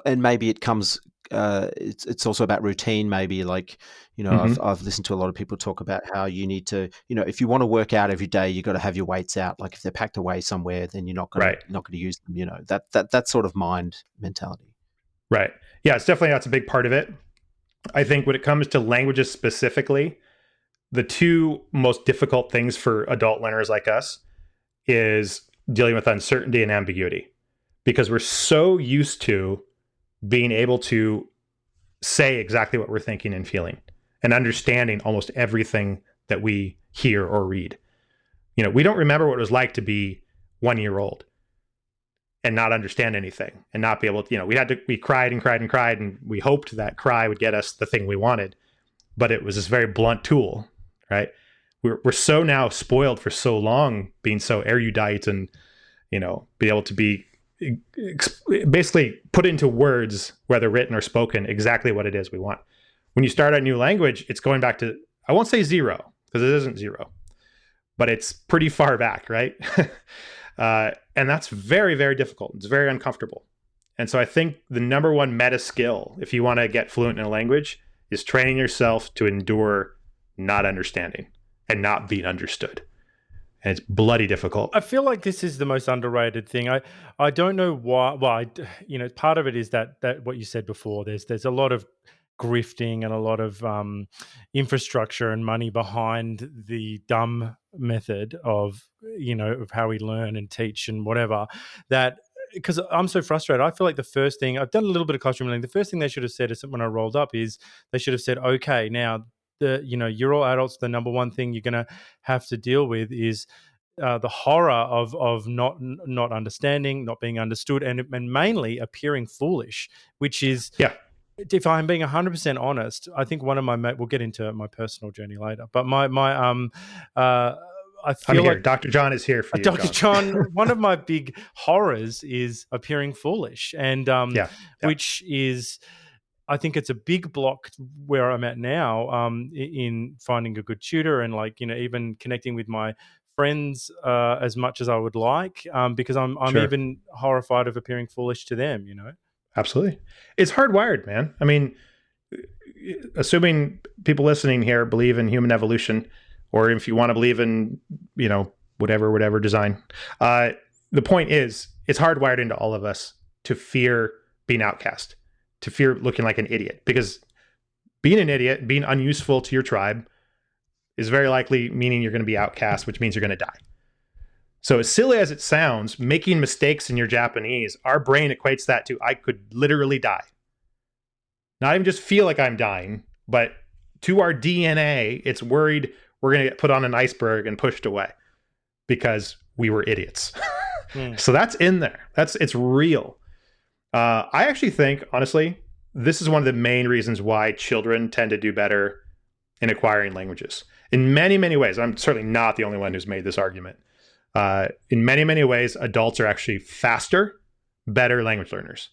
maybe it comes it's also about routine, maybe, like, I've listened to a lot of people talk about how you need to, if you want to work out every day, you got to have your weights out. Like, if they're packed away somewhere, then you're not going to use them. That sort of mind mentality. Right. Yeah, that's a big part of it. I think when it comes to languages specifically, the two most difficult things for adult learners like us is dealing with uncertainty and ambiguity, because we're so used to being able to say exactly what we're thinking and feeling and understanding almost everything that we hear or read. We don't remember what it was like to be 1 year old and not understand anything and not be able to, we cried and cried and cried, and we hoped that cry would get us the thing we wanted, but it was this very blunt tool, right? We're so now spoiled for so long being so erudite and, be able to be basically put into words, whether written or spoken, exactly what it is we want. When you start a new language, it's going back to, I won't say zero, because it isn't zero, but it's pretty far back, right? And that's very, very difficult. It's very uncomfortable. And so I think the number one meta skill, if you want to get fluent in a language, is training yourself to endure not understanding and not being understood. And it's bloody difficult. I feel like this is the most underrated thing. I don't know why. Well, part of it is that what you said before. There's a lot of grifting and a lot of infrastructure and money behind the dumb method of of how we learn and teach and whatever. That because I'm so frustrated. I feel like the first thing I've done a little bit of classroom learning. The first thing they should have said is when I rolled up is they should have said, okay, now you're all adults. The number one thing you're going to have to deal with is the horror of not understanding, not being understood, and mainly appearing foolish, which is if I'm being 100% honest, I think one of my we'll get into my personal journey later, but I feel like Dr. John is here for you. Dr. John, one of my big horrors is appearing foolish, and which is, I think it's a big block where I'm at now in finding a good tutor and even connecting with my friends as much as I would like, because I'm even horrified of appearing foolish to them. Absolutely, it's hardwired, man. I mean, assuming people listening here believe in human evolution, or if you want to believe in whatever design, the point is it's hardwired into all of us to fear being outcast, to fear looking like an idiot, because being an idiot, being unuseful to your tribe, is very likely meaning you're going to be outcast, which means you're going to die. So as silly as it sounds, making mistakes in your Japanese, our brain equates that to I could literally die. Not even just feel like I'm dying, but to our DNA, it's worried we're going to get put on an iceberg and pushed away because we were idiots. So that's in there. It's real. I actually think, honestly, this is one of the main reasons why children tend to do better in acquiring languages. In many, many ways, I'm certainly not the only one who's made this argument. In many, many ways, adults are actually faster, better language learners.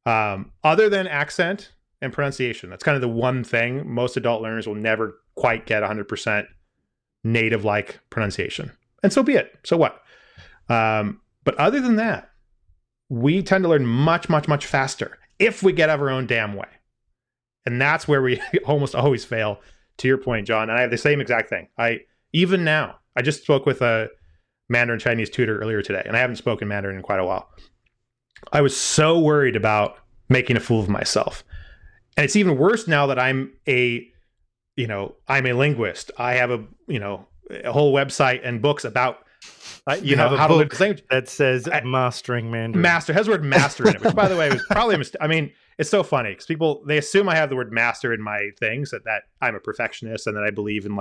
Other than accent and pronunciation, that's kind of the one thing most adult learners will never quite get 100% native-like pronunciation. And so be it. So what? But other than that, we tend to learn much, much, much faster if we get out of our own damn way. And that's where we almost always fail, to your point, John. And I have the same exact thing. Even now, I just spoke with a Mandarin Chinese tutor earlier today, and I haven't spoken Mandarin in quite a while. I was so worried about making a fool of myself. And it's even worse now that I'm a linguist. I have a whole website and books about you have a book that says mastering Mandarin. Has the word master in it, which, by the way, was probably a mistake. I mean, it's so funny because people, they assume I have the word master in my things, that I'm a perfectionist and that I believe in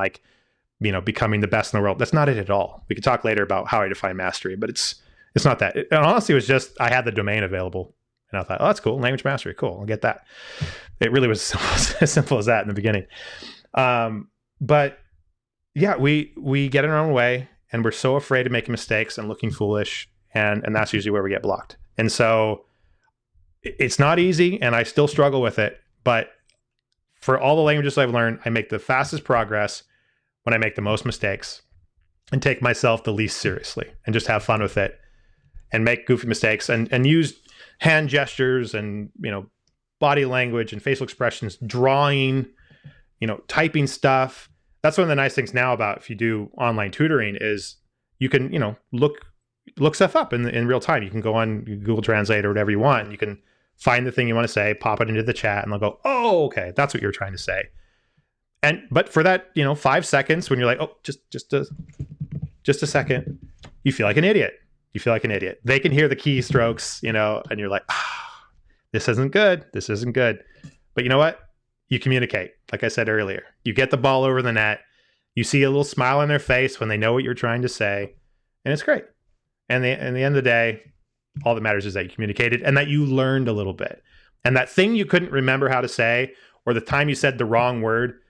becoming the best in the world. That's not it at all. We could talk later about how I define mastery, but it's not that. And honestly, it was just I had the domain available, and I thought, oh, that's cool, language mastery, cool, I'll get that. It really was as simple as that in the beginning. But yeah, we get in our own way, and we're so afraid of making mistakes and looking foolish, and that's usually where we get blocked. And so it's not easy, and I still struggle with it. But for all the languages I've learned, I make the fastest progress when I make the most mistakes and take myself the least seriously and just have fun with it and make goofy mistakes and use hand gestures and, body language and facial expressions, drawing, typing stuff. That's one of the nice things now about if you do online tutoring is you can, look stuff up in real time. You can go on Google Translate or whatever you want. And you can find the thing you want to say, pop it into the chat, and they'll go, oh, okay, that's what you're trying to say. But for that, 5 seconds when you're like, oh, just a second, you feel like an idiot. You feel like an idiot. They can hear the keystrokes, and you're like, this isn't good. This isn't good. But you know what? You communicate. Like I said earlier, you get the ball over the net. You see a little smile on their face when they know what you're trying to say, and it's great. And at the end of the day, all that matters is that you communicated and that you learned a little bit. And that thing you couldn't remember how to say, or the time you said the wrong word,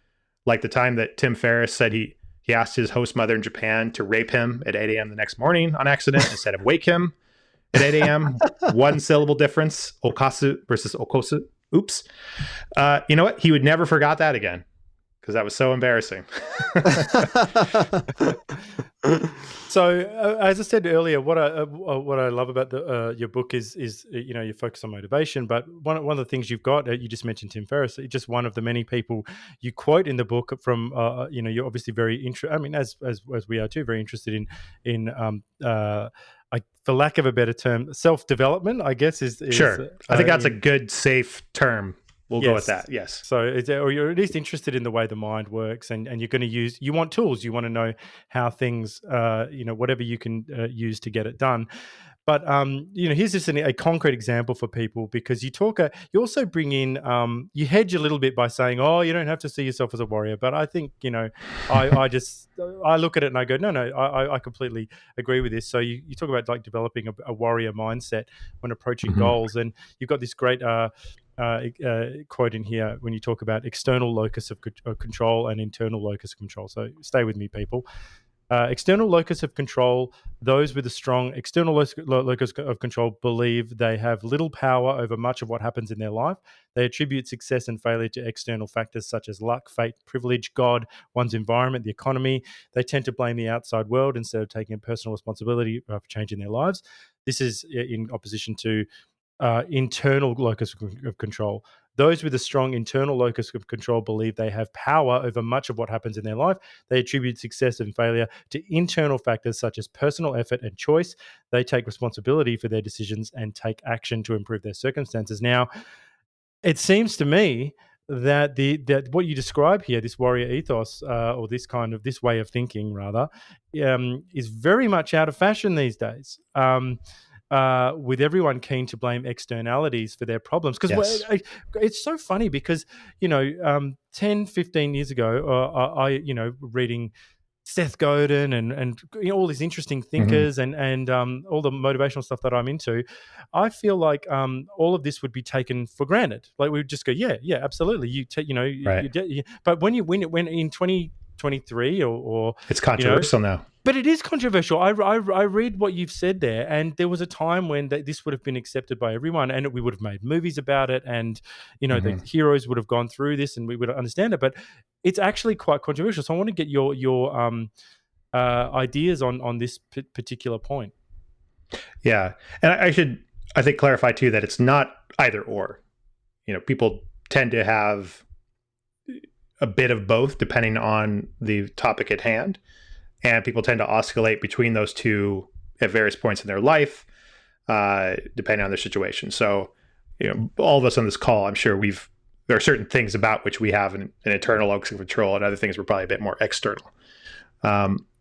like the time that Tim Ferriss said he asked his host mother in Japan to rape him at 8 a.m. the next morning on accident instead of wake him at 8 a.m. One syllable difference, okasu versus okosu. Oops. You know what? He would never forgot that again because that was so embarrassing. So, as I said earlier, what I love about your book is you focus on motivation. But one of the things you've got, you just mentioned Tim Ferriss, just one of the many people you quote in the book from. You're obviously very interested. I mean, as we are too, very interested in for lack of a better term, self-development. I guess is sure. I think that's a good, safe term. We'll go with that. Yes. So, or you're at least interested in the way the mind works, and you're going to you want tools. You want to know how things, whatever you can use to get it done. But here's just a concrete example for people, because you also bring in, you hedge a little bit by saying, oh, you don't have to see yourself as a warrior. But I think, I look at it and I go, no, I completely agree with this. So you talk about like developing a warrior mindset when approaching goals, and you've got this great quote in here when you talk about external locus of control and internal locus of control. So stay with me, people. External locus of control, those with a strong external locus of control believe they have little power over much of what happens in their life. They attribute success and failure to external factors such as luck, fate, privilege, God, one's environment, the economy. They tend to blame the outside world instead of taking personal responsibility for changing their lives. This is in opposition to internal locus of control. Those with a strong internal locus of control believe they have power over much of what happens in their life. They attribute success and failure to internal factors such as personal effort and choice. They take responsibility for their decisions and take action to improve their circumstances. Now, it seems to me that that what you describe here, this warrior ethos, or this way of thinking, rather, is very much out of fashion these days. With everyone keen to blame externalities for their problems. Because it's so funny because, 10, 15 years ago, I reading Seth Godin and all these interesting thinkers and all the motivational stuff that I'm into, I feel like all of this would be taken for granted. Like we would just go, yeah, absolutely. Right. But when in 2023 or it's controversial now. But it is controversial. I read what you've said there, and there was a time when this would have been accepted by everyone, and we would have made movies about it, and the heroes would have gone through this, and we would understand it. But it's actually quite controversial. So I want to get your ideas on this particular point. Yeah, and I should clarify too that it's not either or. People tend to have a bit of both depending on the topic at hand. And people tend to oscillate between those two at various points in their life, depending on their situation. So, all of us on this call, I'm sure there are certain things about which we have an internal locus of control, and other things we're probably a bit more external.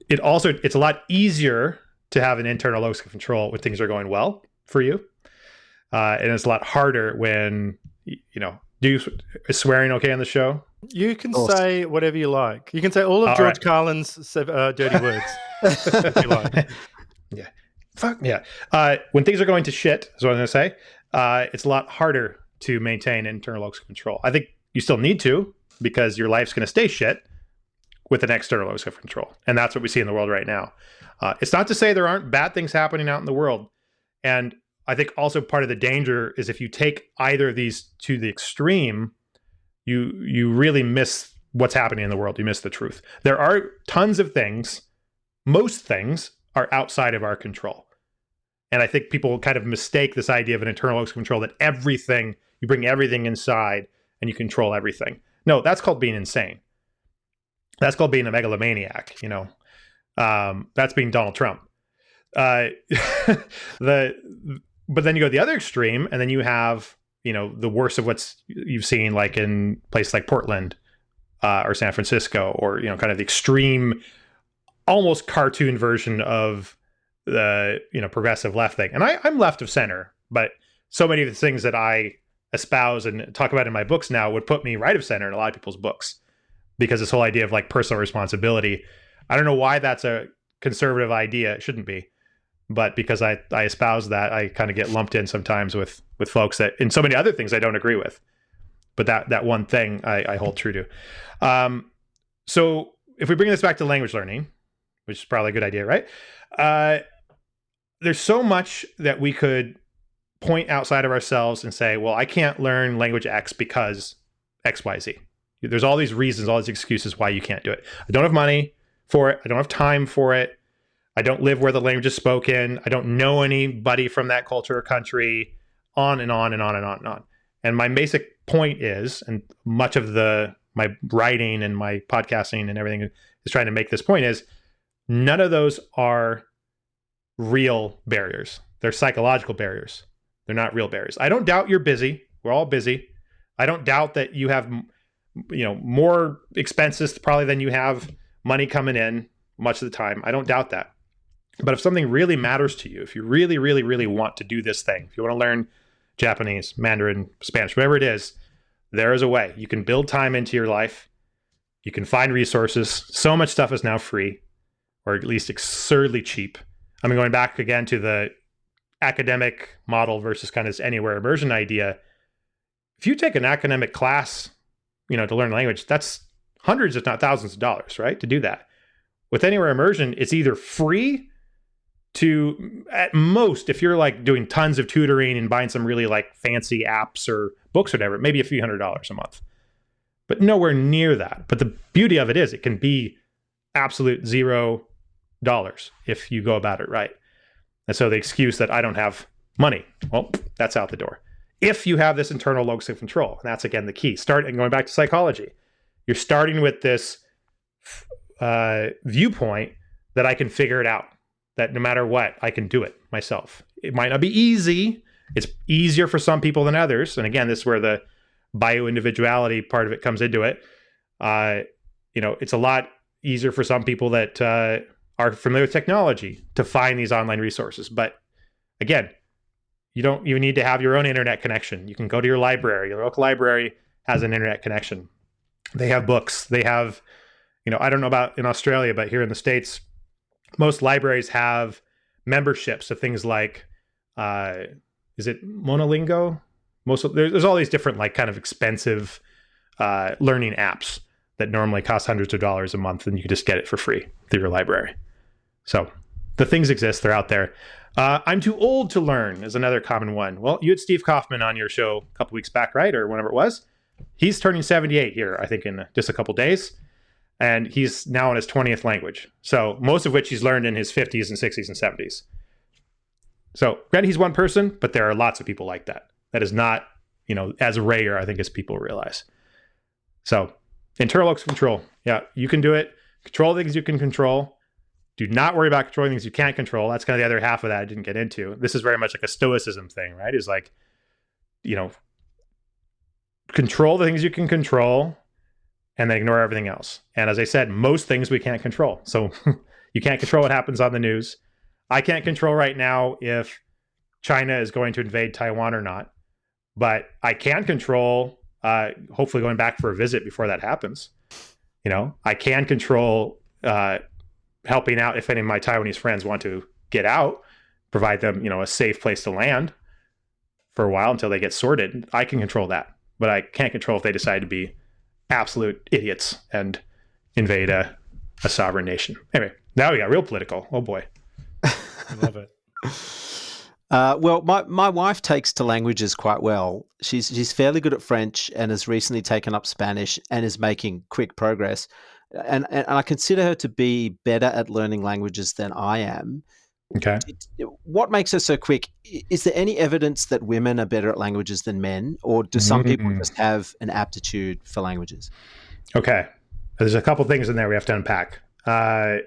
It's a lot easier to have an internal locus of control when things are going well for you, and it's a lot harder when is swearing okay on the show? You can say whatever you like. You can say all of George Carlin's dirty words if you like. Yeah. Fuck yeah. When things are going to shit, is what I'm going to say, it's a lot harder to maintain internal locus of control. I think you still need to, because your life's going to stay shit with an external locus of control. And that's what we see in the world right now. It's not to say there aren't bad things happening out in the world. And I think also part of the danger is if you take either of these to the extreme, you really miss what's happening in the world. You miss the truth. There are tons of things. Most things are outside of our control. And I think people kind of mistake this idea of an internal locus of control, that you bring everything inside and you control everything. No, that's called being insane. That's called being a megalomaniac. That's being Donald Trump. But then you go the other extreme, and then you have the worst of what's you've seen, like in places like Portland or San Francisco, or kind of the extreme, almost cartoon version of the progressive left thing. And I'm left of center, but so many of the things that I espouse and talk about in my books now would put me right of center in a lot of people's books, because this whole idea of like personal responsibility, I don't know why that's a conservative idea. It shouldn't be, but because I espouse that, I kind of get lumped in sometimes with folks that in so many other things I don't agree with, but that one thing I hold true to. So if we bring this back to language learning, which is probably a good idea, right? There's so much that we could point outside of ourselves and say, well, I can't learn language X because X, Y, Z. There's all these reasons, all these excuses why you can't do it. I don't have money for it. I don't have time for it. I don't live where the language is spoken. I don't know anybody from that culture or country, on and on and on and on and on. And my basic point is, and much of my writing and my podcasting and everything is trying to make this point, is none of those are real barriers. They're psychological barriers. They're not real barriers. I don't doubt you're busy. We're all busy. I don't doubt that you have, more expenses probably than you have money coming in much of the time. I don't doubt that. But if something really matters to you, if you really, really, really want to do this thing, if you want to learn Japanese, Mandarin, Spanish, whatever it is, there is a way. You can build time into your life. You can find resources. So much stuff is now free, or at least absurdly cheap. I mean, going back again to the academic model versus kind of this anywhere immersion idea. If you take an academic class, to learn language, that's hundreds, if not thousands of dollars, right? To do that. With anywhere immersion, it's either free to, at most, if you're like doing tons of tutoring and buying some really like fancy apps or books or whatever, maybe a few $100s a month, but nowhere near that. But the beauty of it is it can be absolute $0 if you go about it right. And so the excuse that I don't have money, well, that's out the door. If you have this internal locus of control, and that's again the key. And going back to psychology, you're starting with this viewpoint that I can figure it out, that no matter what, I can do it myself. It might not be easy. It's easier for some people than others. And again, this is where the bio-individuality part of it comes into it. It's a lot easier for some people that are familiar with technology to find these online resources. But again, you need to have your own internet connection. You can go to your library. Your local library has an internet connection. They have books. They have, I don't know about in Australia, but here in the States, most libraries have memberships of things like, is it monolingo? There's all these different like kind of expensive learning apps that normally cost hundreds of dollars a month, and you can just get it for free through your library. So the things exist. They're out there. I'm too old to learn is another common one. Well, you had Steve Kaufman on your show a couple weeks back, right? Or whenever it was. He's turning 78 here, I think, in just a couple days. And he's now in his 20th language. So most of which he's learned in his 50s and 60s and 70s. So granted, he's one person, but there are lots of people like that. That is not, as rare, I think, as people realize. So internal locus of control. Yeah, you can do it. Control things you can control. Do not worry about controlling things you can't control. That's kind of the other half of that I didn't get into. This is very much like a stoicism thing, right? Is like, control the things you can control and then ignore everything else. And as I said, most things we can't control. So you can't control what happens on the news. I can't control right now if China is going to invade Taiwan or not. But I can control, hopefully going back for a visit before that happens. I can control helping out if any of my Taiwanese friends want to get out, provide them, a safe place to land for a while until they get sorted. I can control that, but I can't control if they decide to be absolute idiots and invade a sovereign nation. Anyway, now we got real political. Oh boy. I love it. Well, my wife takes to languages quite well. She's fairly good at French and has recently taken up Spanish and is making quick progress. And I consider her to be better at learning languages than I am. Okay. What makes her so quick? Is there any evidence that women are better at languages than men, or do some people just have an aptitude for languages? Okay. There's a couple things in there we have to unpack. I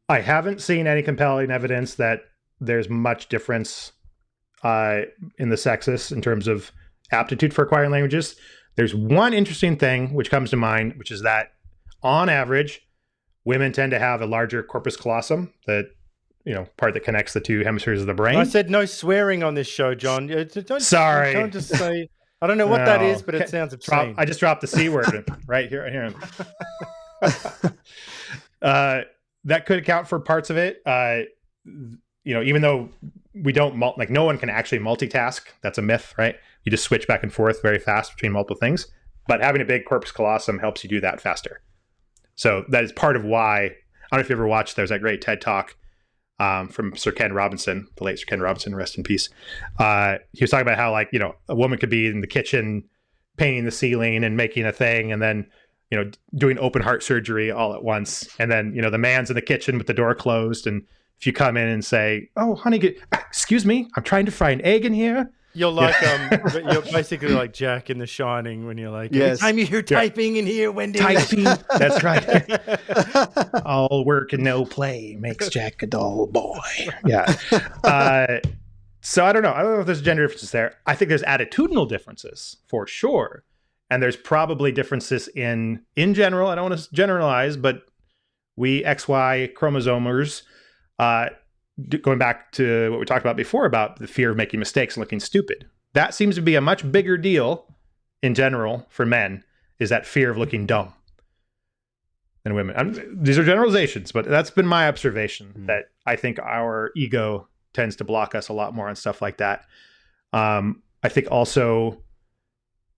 haven't seen any compelling evidence that there's much difference in the sexes in terms of aptitude for acquiring languages. There's one interesting thing which comes to mind, which is that on average, women tend to have a larger corpus callosum, the part that connects the two hemispheres of the brain. I said no swearing on this show, John. Sorry. Don't just say. I don't know what that is, but it sounds obscene. I just dropped the C word right here. That could account for parts of it. Even though we don't no one can actually multitask. That's a myth, right? You just switch back and forth very fast between multiple things. But having a big corpus callosum helps you do that faster. So that is part of why. I don't know if you ever watched. There's that great TED Talk from Sir Ken Robinson, the late Sir Ken Robinson, rest in peace. He was talking about how a woman could be in the kitchen painting the ceiling and making a thing, and then doing open heart surgery all at once, and then the man's in the kitchen with the door closed, and if you come in and say, "Oh, honey, excuse me, I'm trying to fry an egg in here," you're like you're basically like Jack in The Shining when you're like, yes. every time you hear typing in here, Wendy. Typing. That's right. All work and no play makes Jack a dull boy. Yeah. So I don't know if there's gender differences there. I think there's attitudinal differences for sure. And there's probably differences in general. I don't want to generalize, but we XY chromosomers, going back to what we talked about before about the fear of making mistakes and looking stupid. That seems to be a much bigger deal in general for men, is that fear of looking dumb than women. These are generalizations, but that's been my observation, that I think our ego tends to block us a lot more on stuff like that. I think also,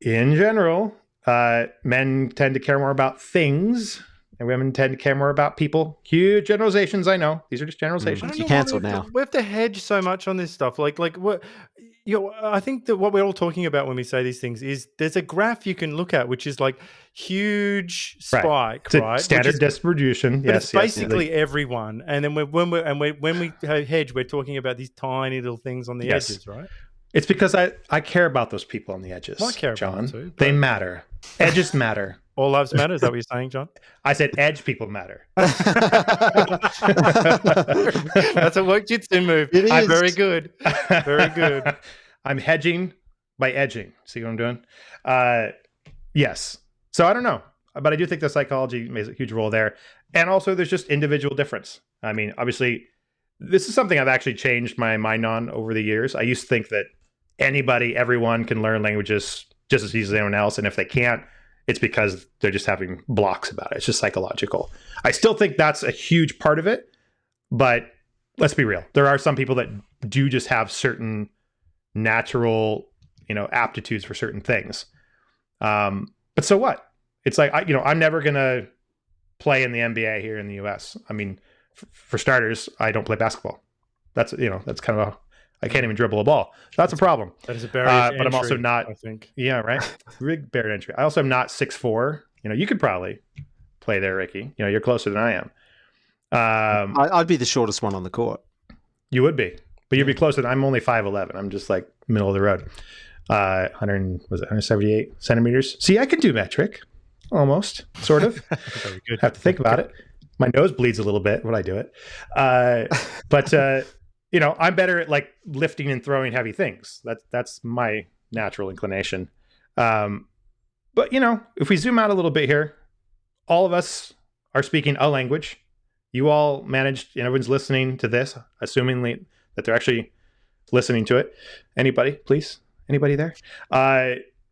in general, men tend to care more about things, and women tend to care more about people. Huge generalizations, I know. These are just generalizations. You cancelled now. We have to hedge so much on this stuff. Like what? I think that what we're all talking about when we say these things is there's a graph you can look at, which is like huge spike, right? Standard distribution. But it's basically everyone. And then when we hedge, we're talking about these tiny little things on the edges, right? It's because I care about those people on the edges. I care John. about them too. They matter. Edges matter. All lives matter. Is that what you're saying, John? I said edge people matter. That's a work jitsu move. It is. Very good. Very good. I'm hedging by edging. See what I'm doing? Yes. So I don't know, but I do think the psychology plays a huge role there. And also there's just individual difference. I mean, obviously, this is something I've actually changed my mind on over the years. I used to think that everyone can learn languages just as easily as anyone else. And if they can't, it's because they're just having blocks about it. It's just psychological. I still think that's a huge part of it, but let's be real. There are some people that do just have certain natural, aptitudes for certain things. But so what? It's like, I'm never going to play in the NBA here in the US. I mean, for starters, I don't play basketball. That's kind of I can't even dribble a ball. That's a problem. That is a barrier to but I'm also not, I think. Yeah, right. Big barrier to entry. I also am not 6'4". You could probably play there, Ricky. You're closer than I am. I'd be the shortest one on the court. You would be, but you'd be closer than I'm only 5'11". I'm just like middle of the road. 178 centimeters. See, I can do metric. Almost, sort of. Very good. Have to think about it. My nose bleeds a little bit when I do it. But I'm better at like lifting and throwing heavy things. That's my natural inclination. But if we zoom out a little bit here, all of us are speaking a language. You all managed, and everyone's listening to this, assuming that they're actually listening to it. Anybody, please? Anybody there?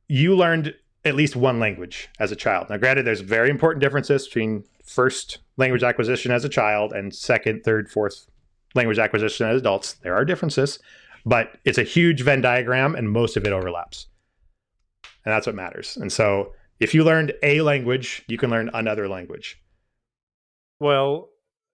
You learned at least one language as a child. Now, granted, there's very important differences between first language acquisition as a child and second, third, fourth language acquisition as adults. There are differences, but it's a huge Venn diagram and most of it overlaps. And that's what matters. And so if you learned a language, you can learn another language. Well,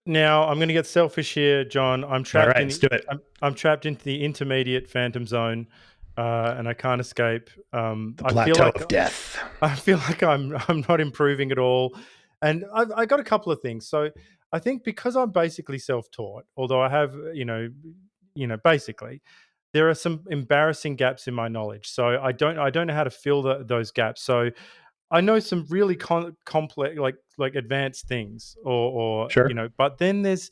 now I'm going to get selfish here, John. I'm trapped. All right, let's do it. I'm trapped into the intermediate phantom zone, and I can't escape. The plateau of death. I feel like I'm not improving at all, and I got a couple of things. So I think because I'm basically self-taught, although I have, basically, there are some embarrassing gaps in my knowledge. So I don't know how to fill those gaps. So I know some really complex, like advanced things, or sure. But then it's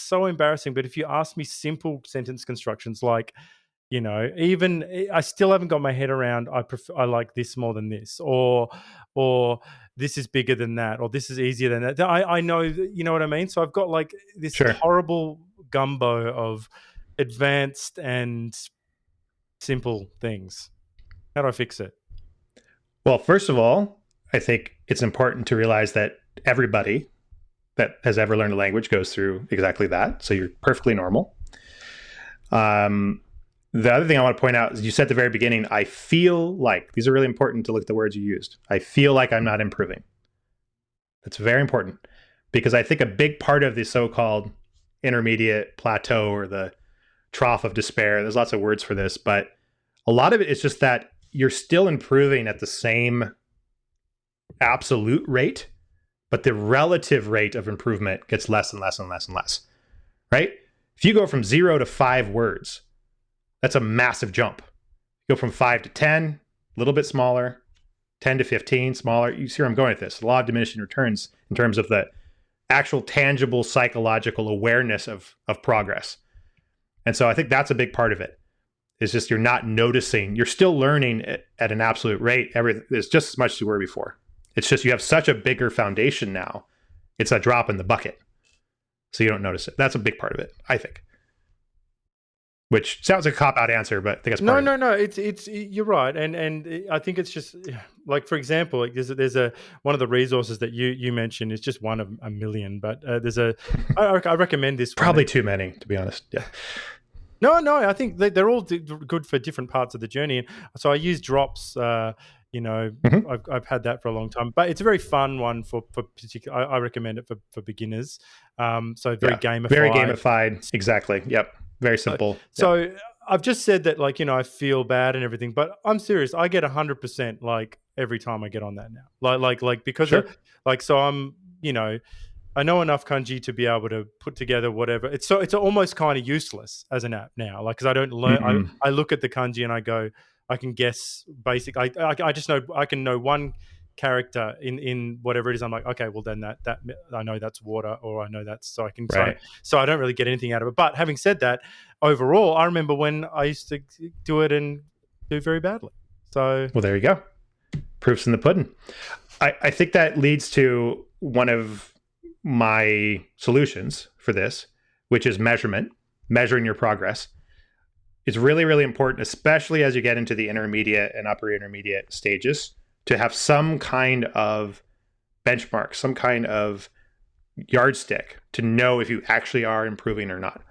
so embarrassing. But if you ask me simple sentence constructions like, Even I still haven't got my head around. I like this more than this, or this is bigger than that, or this is easier than that. I know, you know what I mean. So I've got like this Sure. horrible gumbo of advanced and simple things. How do I fix it? Well, first of all, I think it's important to realize that everybody that has ever learned a language goes through exactly that. So you're perfectly normal. The other thing I want to point out is you said at the very beginning, I feel like, these are really important to look at the words you used. I feel like I'm not improving. That's very important because I think a big part of the so-called intermediate plateau or the trough of despair, there's lots of words for this, but a lot of it is just that you're still improving at the same absolute rate, but the relative rate of improvement gets less and less and less and less, right? If you go from 0 to 5 words, that's a massive jump. You go from 5 to 10, a little bit smaller, 10 to 15, smaller. You see where I'm going with this. A lot of diminishing returns in terms of the actual tangible psychological awareness of progress. And so I think that's a big part of it. It's just you're not noticing. You're still learning at an absolute rate. It's just as much as you were before. It's just you have such a bigger foundation now. It's a drop in the bucket. So you don't notice it. That's a big part of it, I think. Which sounds like a cop-out answer, but I think it's part of it. No. It's you're right, and I think it's just like, for example, like there's one of the resources that you mentioned is just one of a million, but there's I recommend this. Probably too many, to be honest. Yeah. No, I think they're all good for different parts of the journey, and so I use Drops. I've had that for a long time, but it's a very fun one for particular. I recommend it for beginners. So very gamified. Very gamified. Exactly. Yep. Very simple. So I've just said that, like, I feel bad and everything, but I'm serious. I get 100% like every time I get on that now. Like because of, like, so I'm, I know enough kanji to be able to put together whatever. It's almost kind of useless as an app now. Like, because I don't learn. Mm-hmm. I look at the kanji and I go, I can guess basic. I just know I can know one character in whatever it is. I'm like, okay, well then that I know that's water, or I know that's, so I can. Right. So I don't really get anything out of it. But having said that, overall, I remember when I used to do it and do very badly. So well, there you go. Proof's in the pudding. I think that leads to one of my solutions for this, which is measuring your progress. It's really, really important, especially as you get into the intermediate and upper intermediate stages, to have some kind of benchmark, some kind of yardstick to know if you actually are improving or not.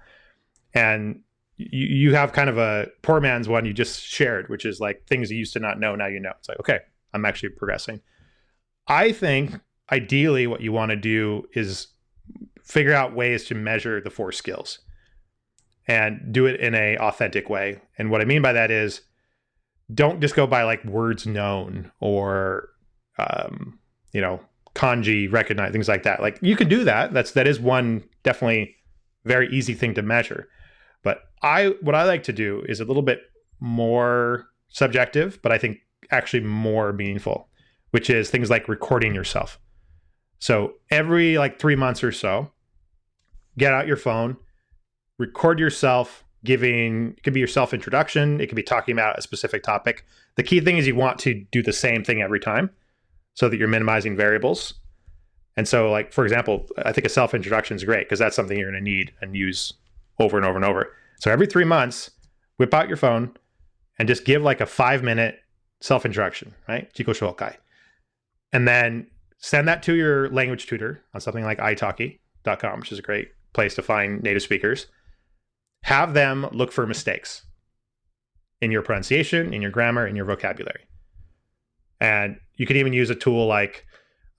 And you have kind of a poor man's one you just shared, which is like things you used to not know, now you know. It's like, okay, I'm actually progressing. I think ideally what you want to do is figure out ways to measure the 4 skills and do it in a authentic way. And what I mean by that is, don't just go by like words known or, kanji recognized, things like that. Like, you can do that. That is one definitely very easy thing to measure. But what I like to do is a little bit more subjective, but I think actually more meaningful, which is things like recording yourself. So every like 3 months or so, get out your phone, record yourself it could be your self-introduction. It could be talking about a specific topic. The key thing is you want to do the same thing every time so that you're minimizing variables. And so, like, for example, I think a self-introduction is great because that's something you're going to need and use over and over and over. So every 3 months, whip out your phone and just give like a 5-minute self-introduction, right? Jiko Shokai. And then send that to your language tutor on something like italki.com, which is a great place to find native speakers. Have them look for mistakes in your pronunciation, in your grammar, in your vocabulary. And you can even use a tool like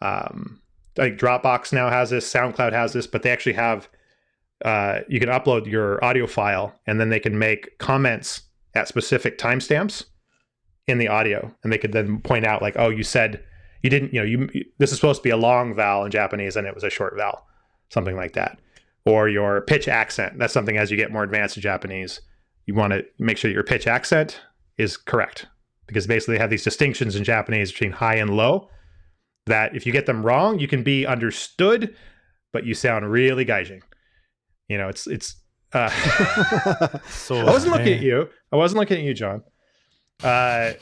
Dropbox now has this, SoundCloud has this, but they actually have, you can upload your audio file and then they can make comments at specific timestamps in the audio. And they could then point out like, oh, you said you didn't, this is supposed to be a long vowel in Japanese and it was a short vowel, something like that. Or your pitch accent. That's something as you get more advanced in Japanese, you want to make sure that your pitch accent is correct. Because basically they have these distinctions in Japanese between high and low that if you get them wrong, you can be understood, but you sound really gaijin. It's I wasn't looking at you. I wasn't looking at you, John. And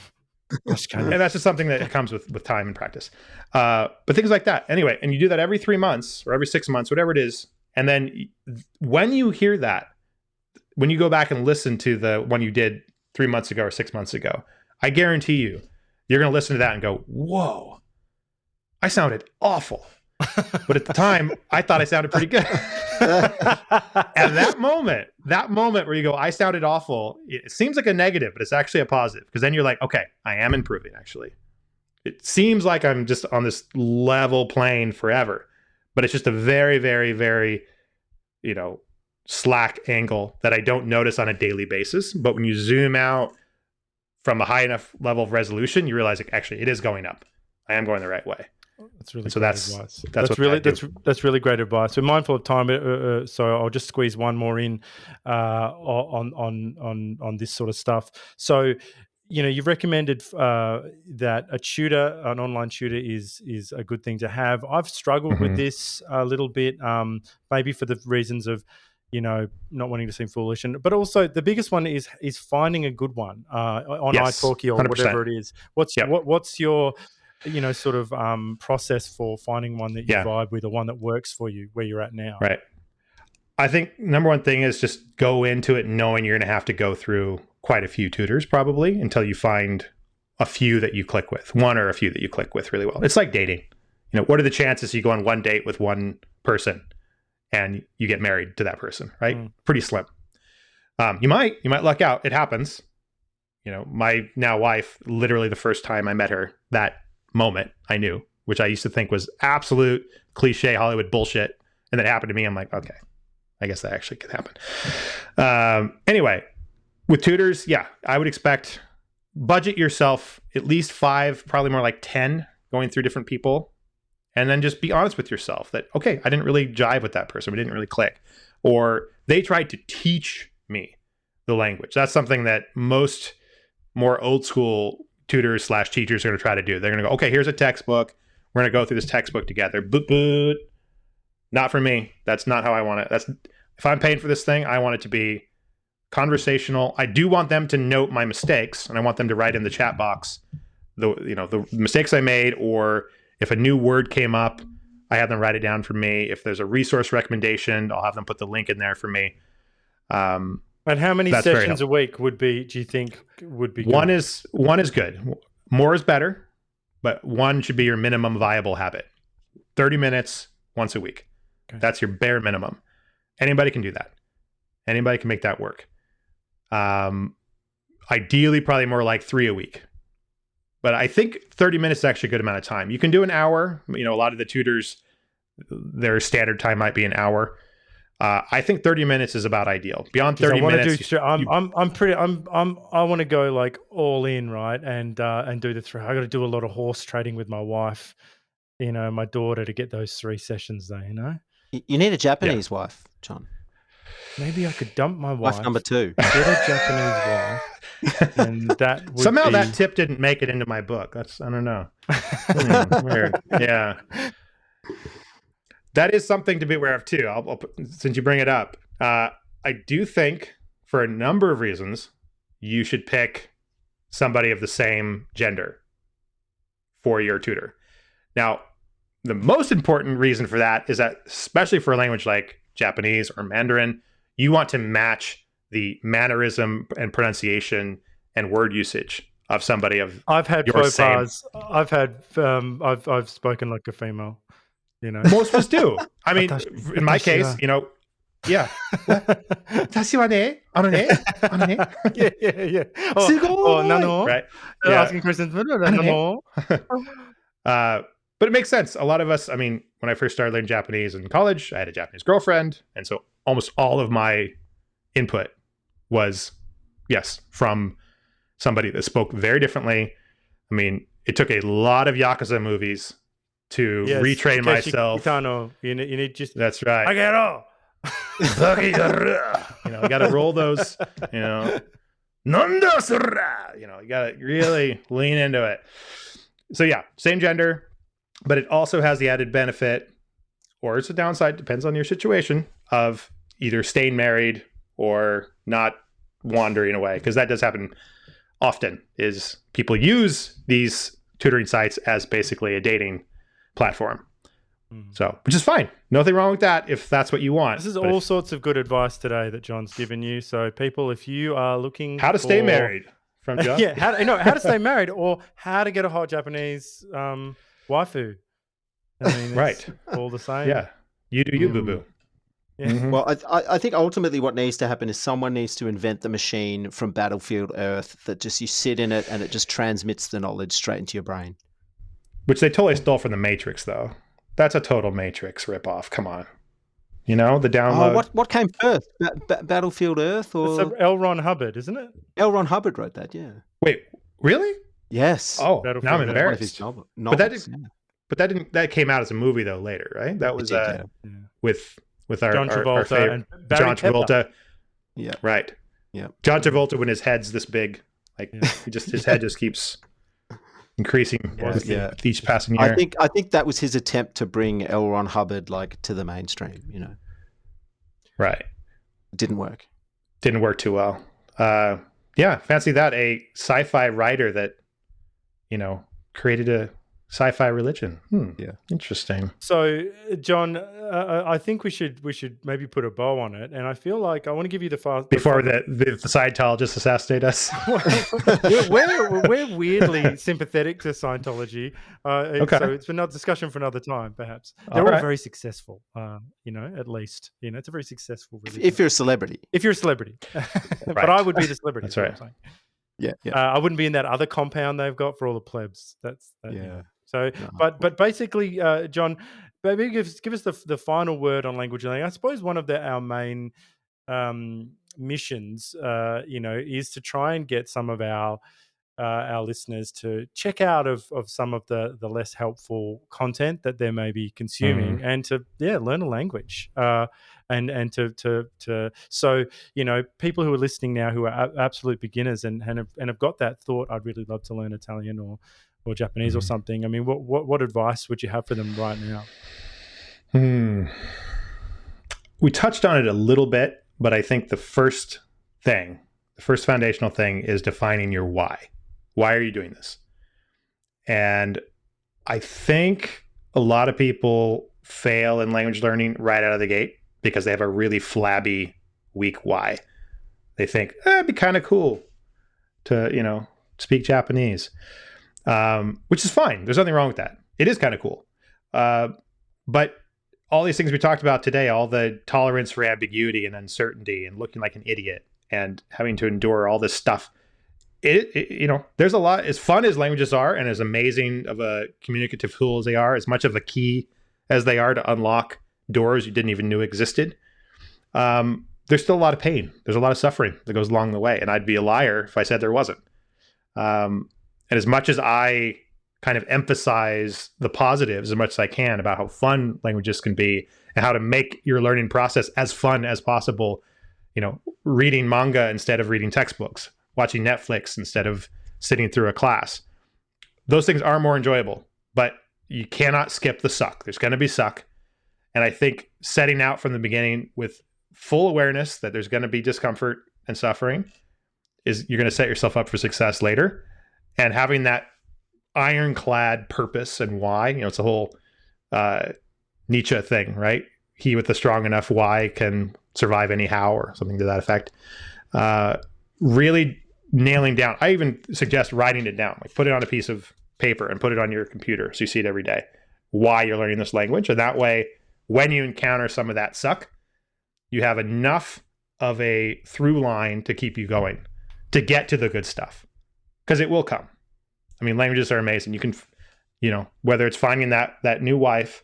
that's just something that comes with time and practice. But things like that. Anyway, and you do that every 3 months or every 6 months, whatever it is. And then when you hear that, when you go back and listen to the one you did 3 months ago or 6 months ago, I guarantee you're going to listen to that and go, whoa, I sounded awful. But at the time, I thought I sounded pretty good. And that moment where you go, I sounded awful, it seems like a negative, but it's actually a positive. Because then you're like, okay, I am improving, actually. It seems like I'm just on this level plane forever. But it's just a very, very, very, slack angle that I don't notice on a daily basis. But when you zoom out from a high enough level of resolution, you realize, actually, it is going up. I am going the right way. That's really advice. That's really great advice. We're mindful of time, so I'll just squeeze one more in on this sort of stuff. So, you've recommended that a tutor, an online tutor, is a good thing to have. I've struggled with this a little bit, maybe for the reasons of not wanting to seem foolish, but also the biggest one is finding a good one on iTalki or 100%. whatever it is. What's your sort of process for finding one that you vibe with or one that works for you where you're at now? Right. I think number one thing is just go into it knowing you're going to have to go through quite a few tutors probably until you find a few that you click with, one or a few that you click with really well. It's like dating. What are the chances you go on one date with one person and you get married to that person, right? Pretty slim. You might luck out. It happens. My now wife, literally the first time I met her, that moment I knew, which I used to think was absolute cliche Hollywood bullshit, and that happened to me. I'm like, okay, I guess that actually could happen. Anyway, with tutors, I would expect budget yourself at least 5, probably more like 10, going through different people, and then just be honest with yourself that, okay, I didn't really jive with that person, we didn't really click, or they tried to teach me the language. That's something that most more old school tutors / teachers are going to try to do. They're going to go, okay, here's a textbook. We're going to go through this textbook together. But not for me. That's not how I want it. If I'm paying for this thing, I want it to be conversational. I do want them to note my mistakes, and I want them to write in the chat box the mistakes I made, or if a new word came up, I have them write it down for me. If there's a resource recommendation, I'll have them put the link in there for me. And how many sessions a week do you think would be good? One is good. More is better, but one should be your minimum viable habit. 30 minutes once a week. Okay. That's your bare minimum. Anybody can do that. Anybody can make that work. Ideally, probably more like 3 a week. But I think 30 minutes is actually a good amount of time. You can do an hour. A lot of the tutors, their standard time might be an hour. I think 30 minutes is about ideal. Beyond 30 minutes, I want to go like all in, right? And do the 3. I got to do a lot of horse trading with my wife, my daughter, to get those 3 sessions though. You need a Japanese wife, John. Maybe I could dump my wife number 2. Get a Japanese wife, and that would somehow that tip didn't make it into my book. I don't know. Weird. Yeah. That is something to be aware of too. I'll since you bring it up, I do think for a number of reasons, you should pick somebody of the same gender for your tutor. Now, the most important reason for that is that, especially for a language like Japanese or Mandarin, you want to match the mannerism and pronunciation and word usage of somebody of I've had your faux same. pas. I've spoken like a female. Most of us do. I mean, in my case, yeah. Tashi ne, ne. Yeah. Seagal. Nano. Right. Yeah. Asking questions. Nano. But it makes sense. A lot of us, when I first started learning Japanese in college, I had a Japanese girlfriend. And so almost all of my input was, from somebody that spoke very differently. It took a lot of Yakuza movies to retrain myself. Kitano. You need just. That's right. I get all. You got to roll those. Nanda sura. You got to really lean into it. So same gender, but it also has the added benefit, or it's a downside, depends on your situation, of either staying married or not wandering away, because that does happen often, is people use these tutoring sites as basically a dating platform. So, which is fine. Nothing wrong with that if that's what you want. This is all sorts of good advice today that John's given you. So people, if you are looking how to stay married from John. Yeah, how to stay married, or how to get a hot Japanese waifu. I mean, it's all the same. Yeah. You do you, boo-boo. Yeah. Mm-hmm. Well, I think ultimately what needs to happen is someone needs to invent the machine from Battlefield Earth that just you sit in it and it just transmits the knowledge straight into your brain. Which they totally stole from the Matrix, though. That's a total Matrix ripoff. Come on. You know, the download. Oh, what came first? Battlefield Earth or it's L. Ron Hubbard, isn't it? L. Ron Hubbard wrote that, yeah. Wait, really? Yes. Oh, now I'm embarrassed. Novels, but that came out as a movie though later, right? That was with our John Travolta our favorite, and Barry John Travolta. Pepper. Yeah. Right. Yeah. John Travolta when his head's this big, like his head just keeps increasing with each passing year. I think that was his attempt to bring L. Ron Hubbard like to the mainstream, you know. Right. It didn't work. Didn't work too well. Fancy that, a sci-fi writer that, you know, created a sci-fi religion. Yeah, interesting. So, John, I think we should maybe put a bow on it, and I feel like I want to give you before the Scientologists assassinate us. we're weirdly sympathetic to Scientology. Okay. So it's another discussion for another time, perhaps. They're all very successful. You know, at least it's a very successful religion. If you're a celebrity. But I would be the celebrity. That's right. Yeah. I wouldn't be in that other compound they've got for all the plebs. So, but basically, John, maybe give us the final word on language learning. I suppose one of our main missions, is to try and get some of our listeners to check out of some of the less helpful content that they may be consuming, and to learn a language. And to so people who are listening now who are absolute beginners and have got that thought, I'd really love to learn Italian or Japanese or something. I mean, what advice would you have for them right now? We touched on it a little bit, but I think the first foundational thing is defining your why. Why are you doing this? And I think a lot of people fail in language learning right out of the gate because they have a really flabby, weak why. They think, it'd be kind of cool to, speak Japanese. Which is fine. There's nothing wrong with that. It is kind of cool. But all these things we talked about today, all the tolerance for ambiguity and uncertainty and looking like an idiot and having to endure all this stuff, there's a lot. As fun as languages are and as amazing of a communicative tool as they are, as much of a key as they are to unlock doors you didn't even know existed, there's still a lot of pain. There's a lot of suffering that goes along the way. And I'd be a liar if I said there wasn't. And as much as I kind of emphasize the positives as much as I can about how fun languages can be and how to make your learning process as fun as possible, reading manga instead of reading textbooks, watching Netflix instead of sitting through a class. Those things are more enjoyable, but you cannot skip the suck. There's going to be suck. And I think setting out from the beginning with full awareness that there's going to be discomfort and suffering is you're going to set yourself up for success later. And having that ironclad purpose and why, it's a whole Nietzsche thing, right? He with the strong enough why can survive anyhow, or something to that effect. Really nailing down. I even suggest writing it down, like put it on a piece of paper and put it on your computer so you see it every day, why you're learning this language. And that way, when you encounter some of that suck, you have enough of a through line to keep you going, to get to the good stuff. Because it will come. I mean, languages are amazing. You can, whether it's finding that new wife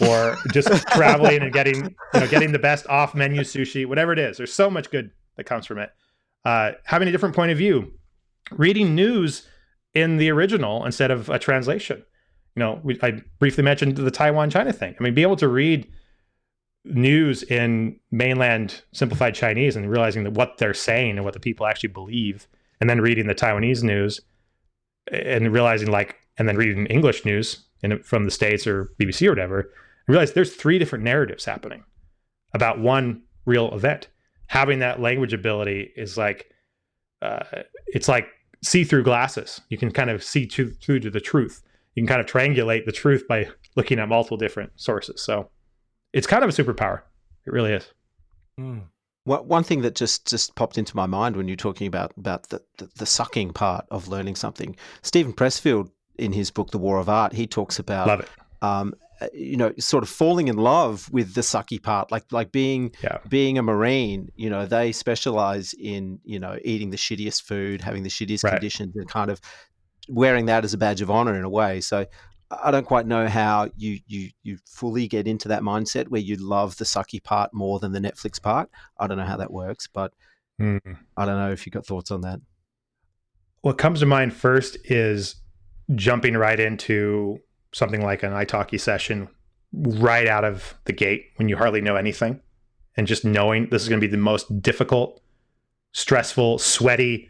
or just traveling and getting the best off menu sushi, whatever it is, there's so much good that comes from it. Having a different point of view, reading news in the original instead of a translation. I briefly mentioned the Taiwan-China thing. I mean, be able to read news in mainland simplified Chinese and realizing that what they're saying and what the people actually believe, and then reading the Taiwanese news and realizing and then reading English news from the States or BBC or whatever, and realize there's 3 different narratives happening about one real event. having that language ability is like, it's like see-through glasses. You can kind of see through to the truth. You can kind of triangulate the truth by looking at multiple different sources. So it's kind of a superpower. It really is. Well, one thing that just popped into my mind when you're talking about the sucking part of learning something, Stephen Pressfield in his book The War of Art, he talks about Love it. Sort of falling in love with the sucky part, like being a Marine. They specialize in eating the shittiest food, having the shittiest conditions, and kind of wearing that as a badge of honor in a way. So I don't quite know how you fully get into that mindset where you love the sucky part more than the Netflix part. I don't know how that works, but I don't know if you got thoughts on that. What comes to mind first is jumping right into something like an italki session right out of the gate when you hardly know anything, and just knowing this is going to be the most difficult, stressful, sweaty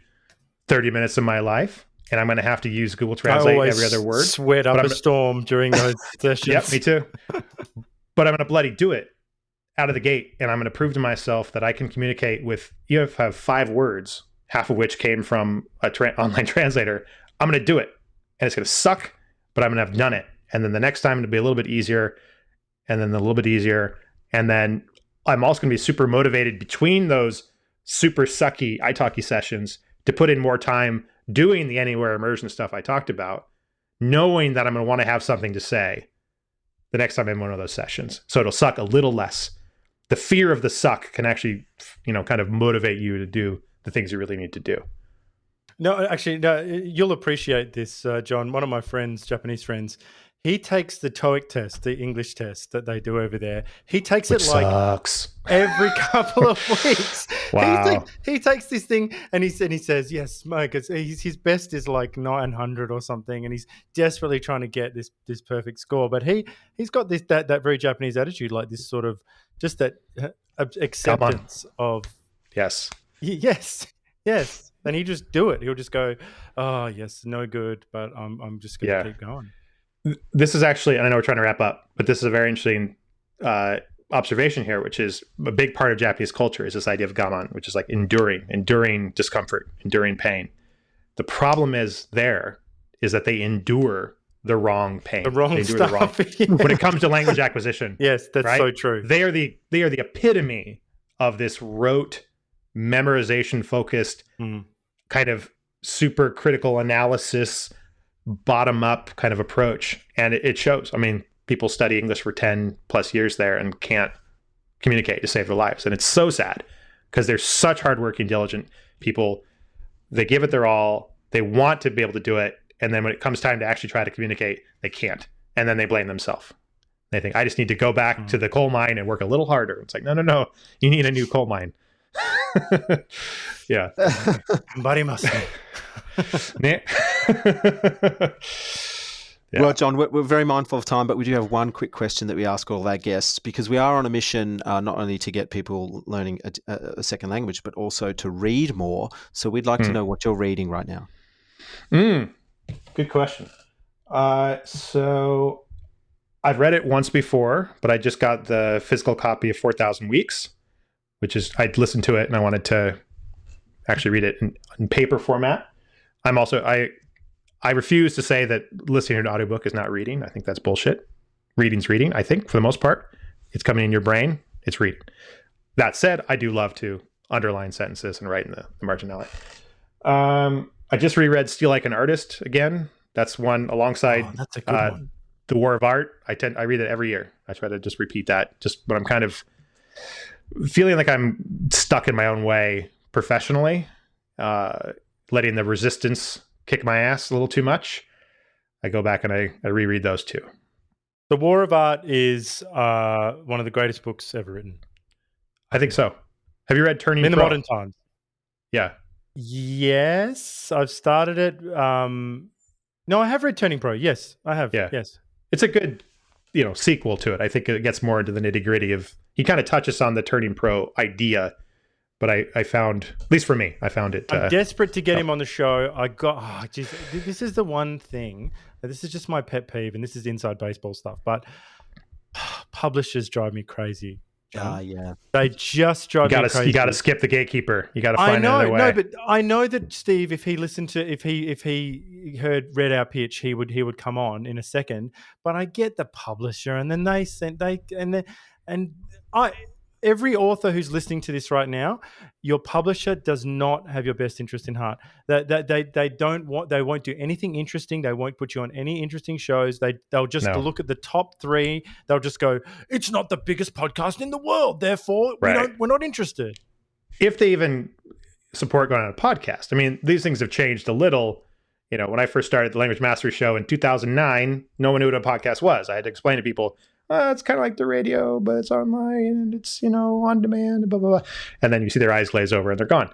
30 minutes of my life. And I'm going to have to use Google Translate every other word. Sweat up a storm during those sessions. Yep, me too. But I'm going to bloody do it out of the gate. And I'm going to prove to myself that I can communicate with, you have 5 words, half of which came from an online translator. I'm going to do it. And it's going to suck, but I'm going to have done it. And then the next time it'll be a little bit easier, and then a little bit easier. And then I'm also going to be super motivated between those super sucky italki sessions to put in more time doing the anywhere immersion stuff I talked about, knowing that I'm going to want to have something to say the next time I'm in one of those sessions. So it'll suck a little less. The fear of the suck can actually, kind of motivate you to do the things you really need to do. No, actually, no, you'll appreciate this, John. One of my friends, Japanese friends, he takes the TOEIC test, the English test that they do over there. He takes Which it like sucks. every couple of weeks. Wow. He takes this thing and he says, yes, because his best is like 900 or something, and he's desperately trying to get this perfect score. But he's got that very Japanese attitude, like this sort of just that acceptance of yes. And he just do it. He'll just go, oh yes, no good, but I'm just going to keep going. This is actually, and I know we're trying to wrap up, but this is a very interesting observation here, which is a big part of Japanese culture is this idea of gaman, which is like enduring discomfort, enduring pain. The problem is that they endure the wrong pain. The wrong stuff. When it comes to language acquisition. Yes, that's so true. They are the epitome of this rote, memorization focused, kind of super critical analysis, bottom up kind of approach. And it shows. I mean, people study English for 10 plus years there and can't communicate to save their lives. And it's so sad because they're such hardworking, diligent people. They give it their all. They want to be able to do it. And then when it comes time to actually try to communicate, they can't. And then they blame themselves. They think, I just need to go back to the coal mine and work a little harder. It's like, no. You need a new coal mine. Yeah. Yeah. Well, John, we're very mindful of time, but we do have one quick question that we ask all of our guests, because we are on a mission not only to get people learning a second language, but also to read more. So we'd like to know what you're reading right now. Good question. So I've read it once before, but I just got the physical copy of 4,000 Weeks, which is, I'd listened to it and I wanted to actually read it in paper format. I refuse to say that listening to an audiobook is not reading. I think that's bullshit. Reading's reading, I think, for the most part. It's coming in your brain. It's reading. That said, I do love to underline sentences and write in the marginality. I just reread Steal Like an Artist again. That's one alongside that's a good one. The War of Art. I read it every year. I try to just repeat that just when I'm kind of feeling like I'm stuck in my own way professionally, letting the resistance kick my ass a little too much. I go back and I reread those two. The War of Art is one of the greatest books ever written. I think so. Have you read Turning Pro? In the modern times. Yeah. Yes, I've started it. No, I have read Turning Pro. Yes, I have. Yeah. Yes. It's a good, sequel to it. I think it gets more into the nitty gritty of, he kind of touches on the Turning Pro idea, but I found, at least for me, I found it. I'm desperate to get him on the show. This is the one thing. This is just my pet peeve, and this is inside baseball stuff. But publishers drive me crazy. Yeah. They just drive me crazy. You got to skip the gatekeeper. You got to find another way. No, but I know that Steve, if he listened to, if he read our pitch, he would come on in a second. But I get the publisher, and then every author who's listening to this right now, your publisher does not have your best interest in heart. They won't do anything interesting. They won't put you on any interesting shows. They'll just look at the top 3. They'll just go, it's not the biggest podcast in the world, therefore we're not interested. If they even support going on a podcast. I mean, these things have changed a little. You know, when I first started the Language Mastery Show in 2009, no one knew what a podcast was. I had to explain to people, it's kind of like the radio, but it's online and it's, on demand, blah, blah, blah. And then you see their eyes glaze over and they're gone.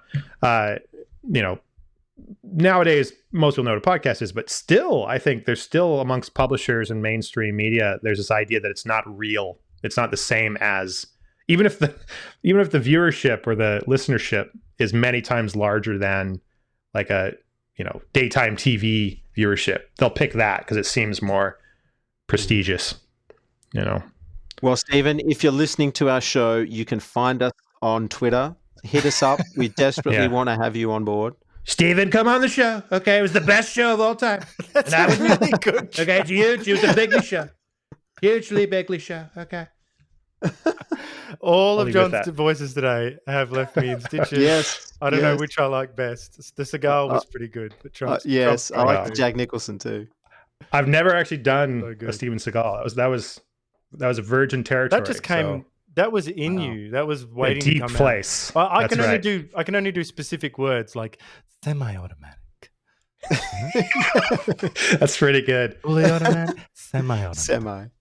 Nowadays, most people know what a podcast is, but still, I think there's still amongst publishers and mainstream media, there's this idea that it's not real. It's not the same as, even if the viewership or the listenership is many times larger than like a, daytime TV viewership, they'll pick that because it seems more prestigious. Well, Stephen, if you're listening to our show, you can find us on Twitter. Hit us up. We desperately want to have you on board. Stephen, come on the show. Okay, it was the best show of all time. That's really good. Okay, it's huge. It was a bigly show. Hugely bigly show. Okay. All of John's voices today have left me in stitches. Yes. I don't know which I like best. The Seagal was pretty good. But I like the Jack Nicholson too. I've never actually done a Steven Seagal. That was a virgin territory. That just came. That was in you. That was waiting a deep to come place. out. I can only do specific words like semi-automatic. That's pretty good. Fully automatic, semi-automatic.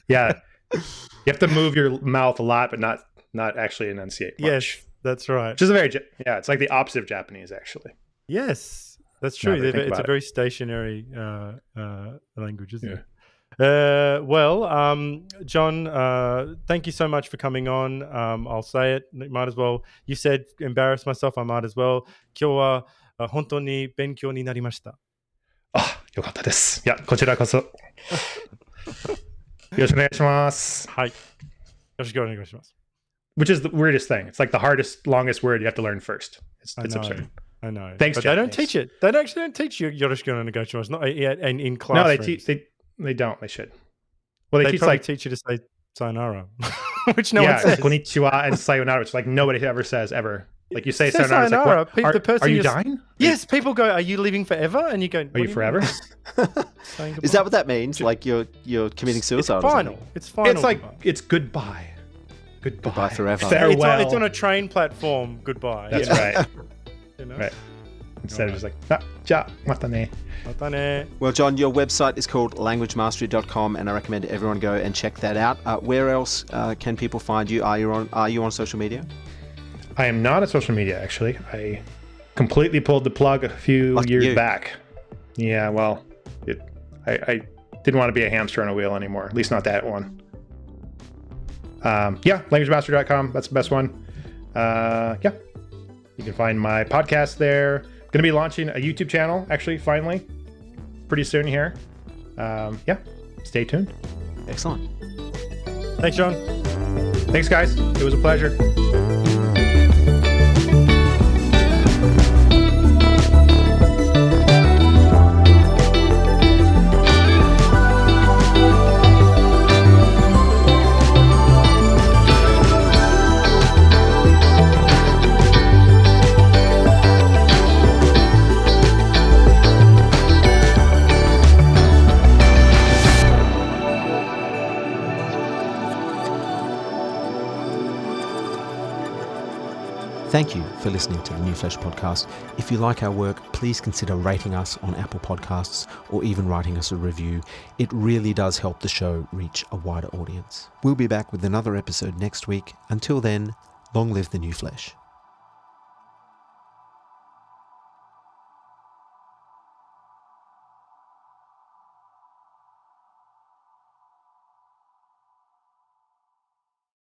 Yeah, you have to move your mouth a lot, but not actually enunciate much. Yes, that's right. Which is it's like the opposite of Japanese, actually. Yes, that's true. It's a very stationary language, isn't it? John, thank you so much for coming on. I'll say it. Might as well. You said embarrass myself. I might as well. 今日は本当に勉強になりました。よかったです。いや、こちらこそ。よろしくお願いします。はい。よろしくお願いします。Which is the weirdest thing. It's like the hardest, longest word you have to learn first. It's absurd. I know. Thanks, but they don't teach it. They actually don't teach you よろしくお願いします。Not in class. No, they don't. They should. Well, they teach you to say sayonara, which no one says. Konnichiwa and sayonara, which like nobody ever says ever. Like you say sayonara. Like, are you dying? Yes, people go, are you living forever? And you go, are you forever? Is that what that means? Like you're committing suicide? It's final. It's final. It's like it's goodbye. Goodbye forever. Farewell. It's on a train platform. Goodbye. That's right. Right. Instead of just like, ja, matane. Well, John, your website is called languagemastery.com, and I recommend everyone go and check that out. Where else can people find you? Are you on social media? I am not on social media, actually. I completely pulled the plug a few years back. Yeah, well, I didn't want to be a hamster on a wheel anymore. At least not that one. languagemastery.com. That's the best one. You can find my podcast there. Going to be launching a YouTube channel, actually, finally, pretty soon here. Stay tuned. Excellent. Thanks, John. Thanks, guys. It was a pleasure. Thank you for listening to the New Flesh podcast. If you like our work, please consider rating us on Apple Podcasts or even writing us a review. It really does help the show reach a wider audience. We'll be back with another episode next week. Until then, long live the New Flesh.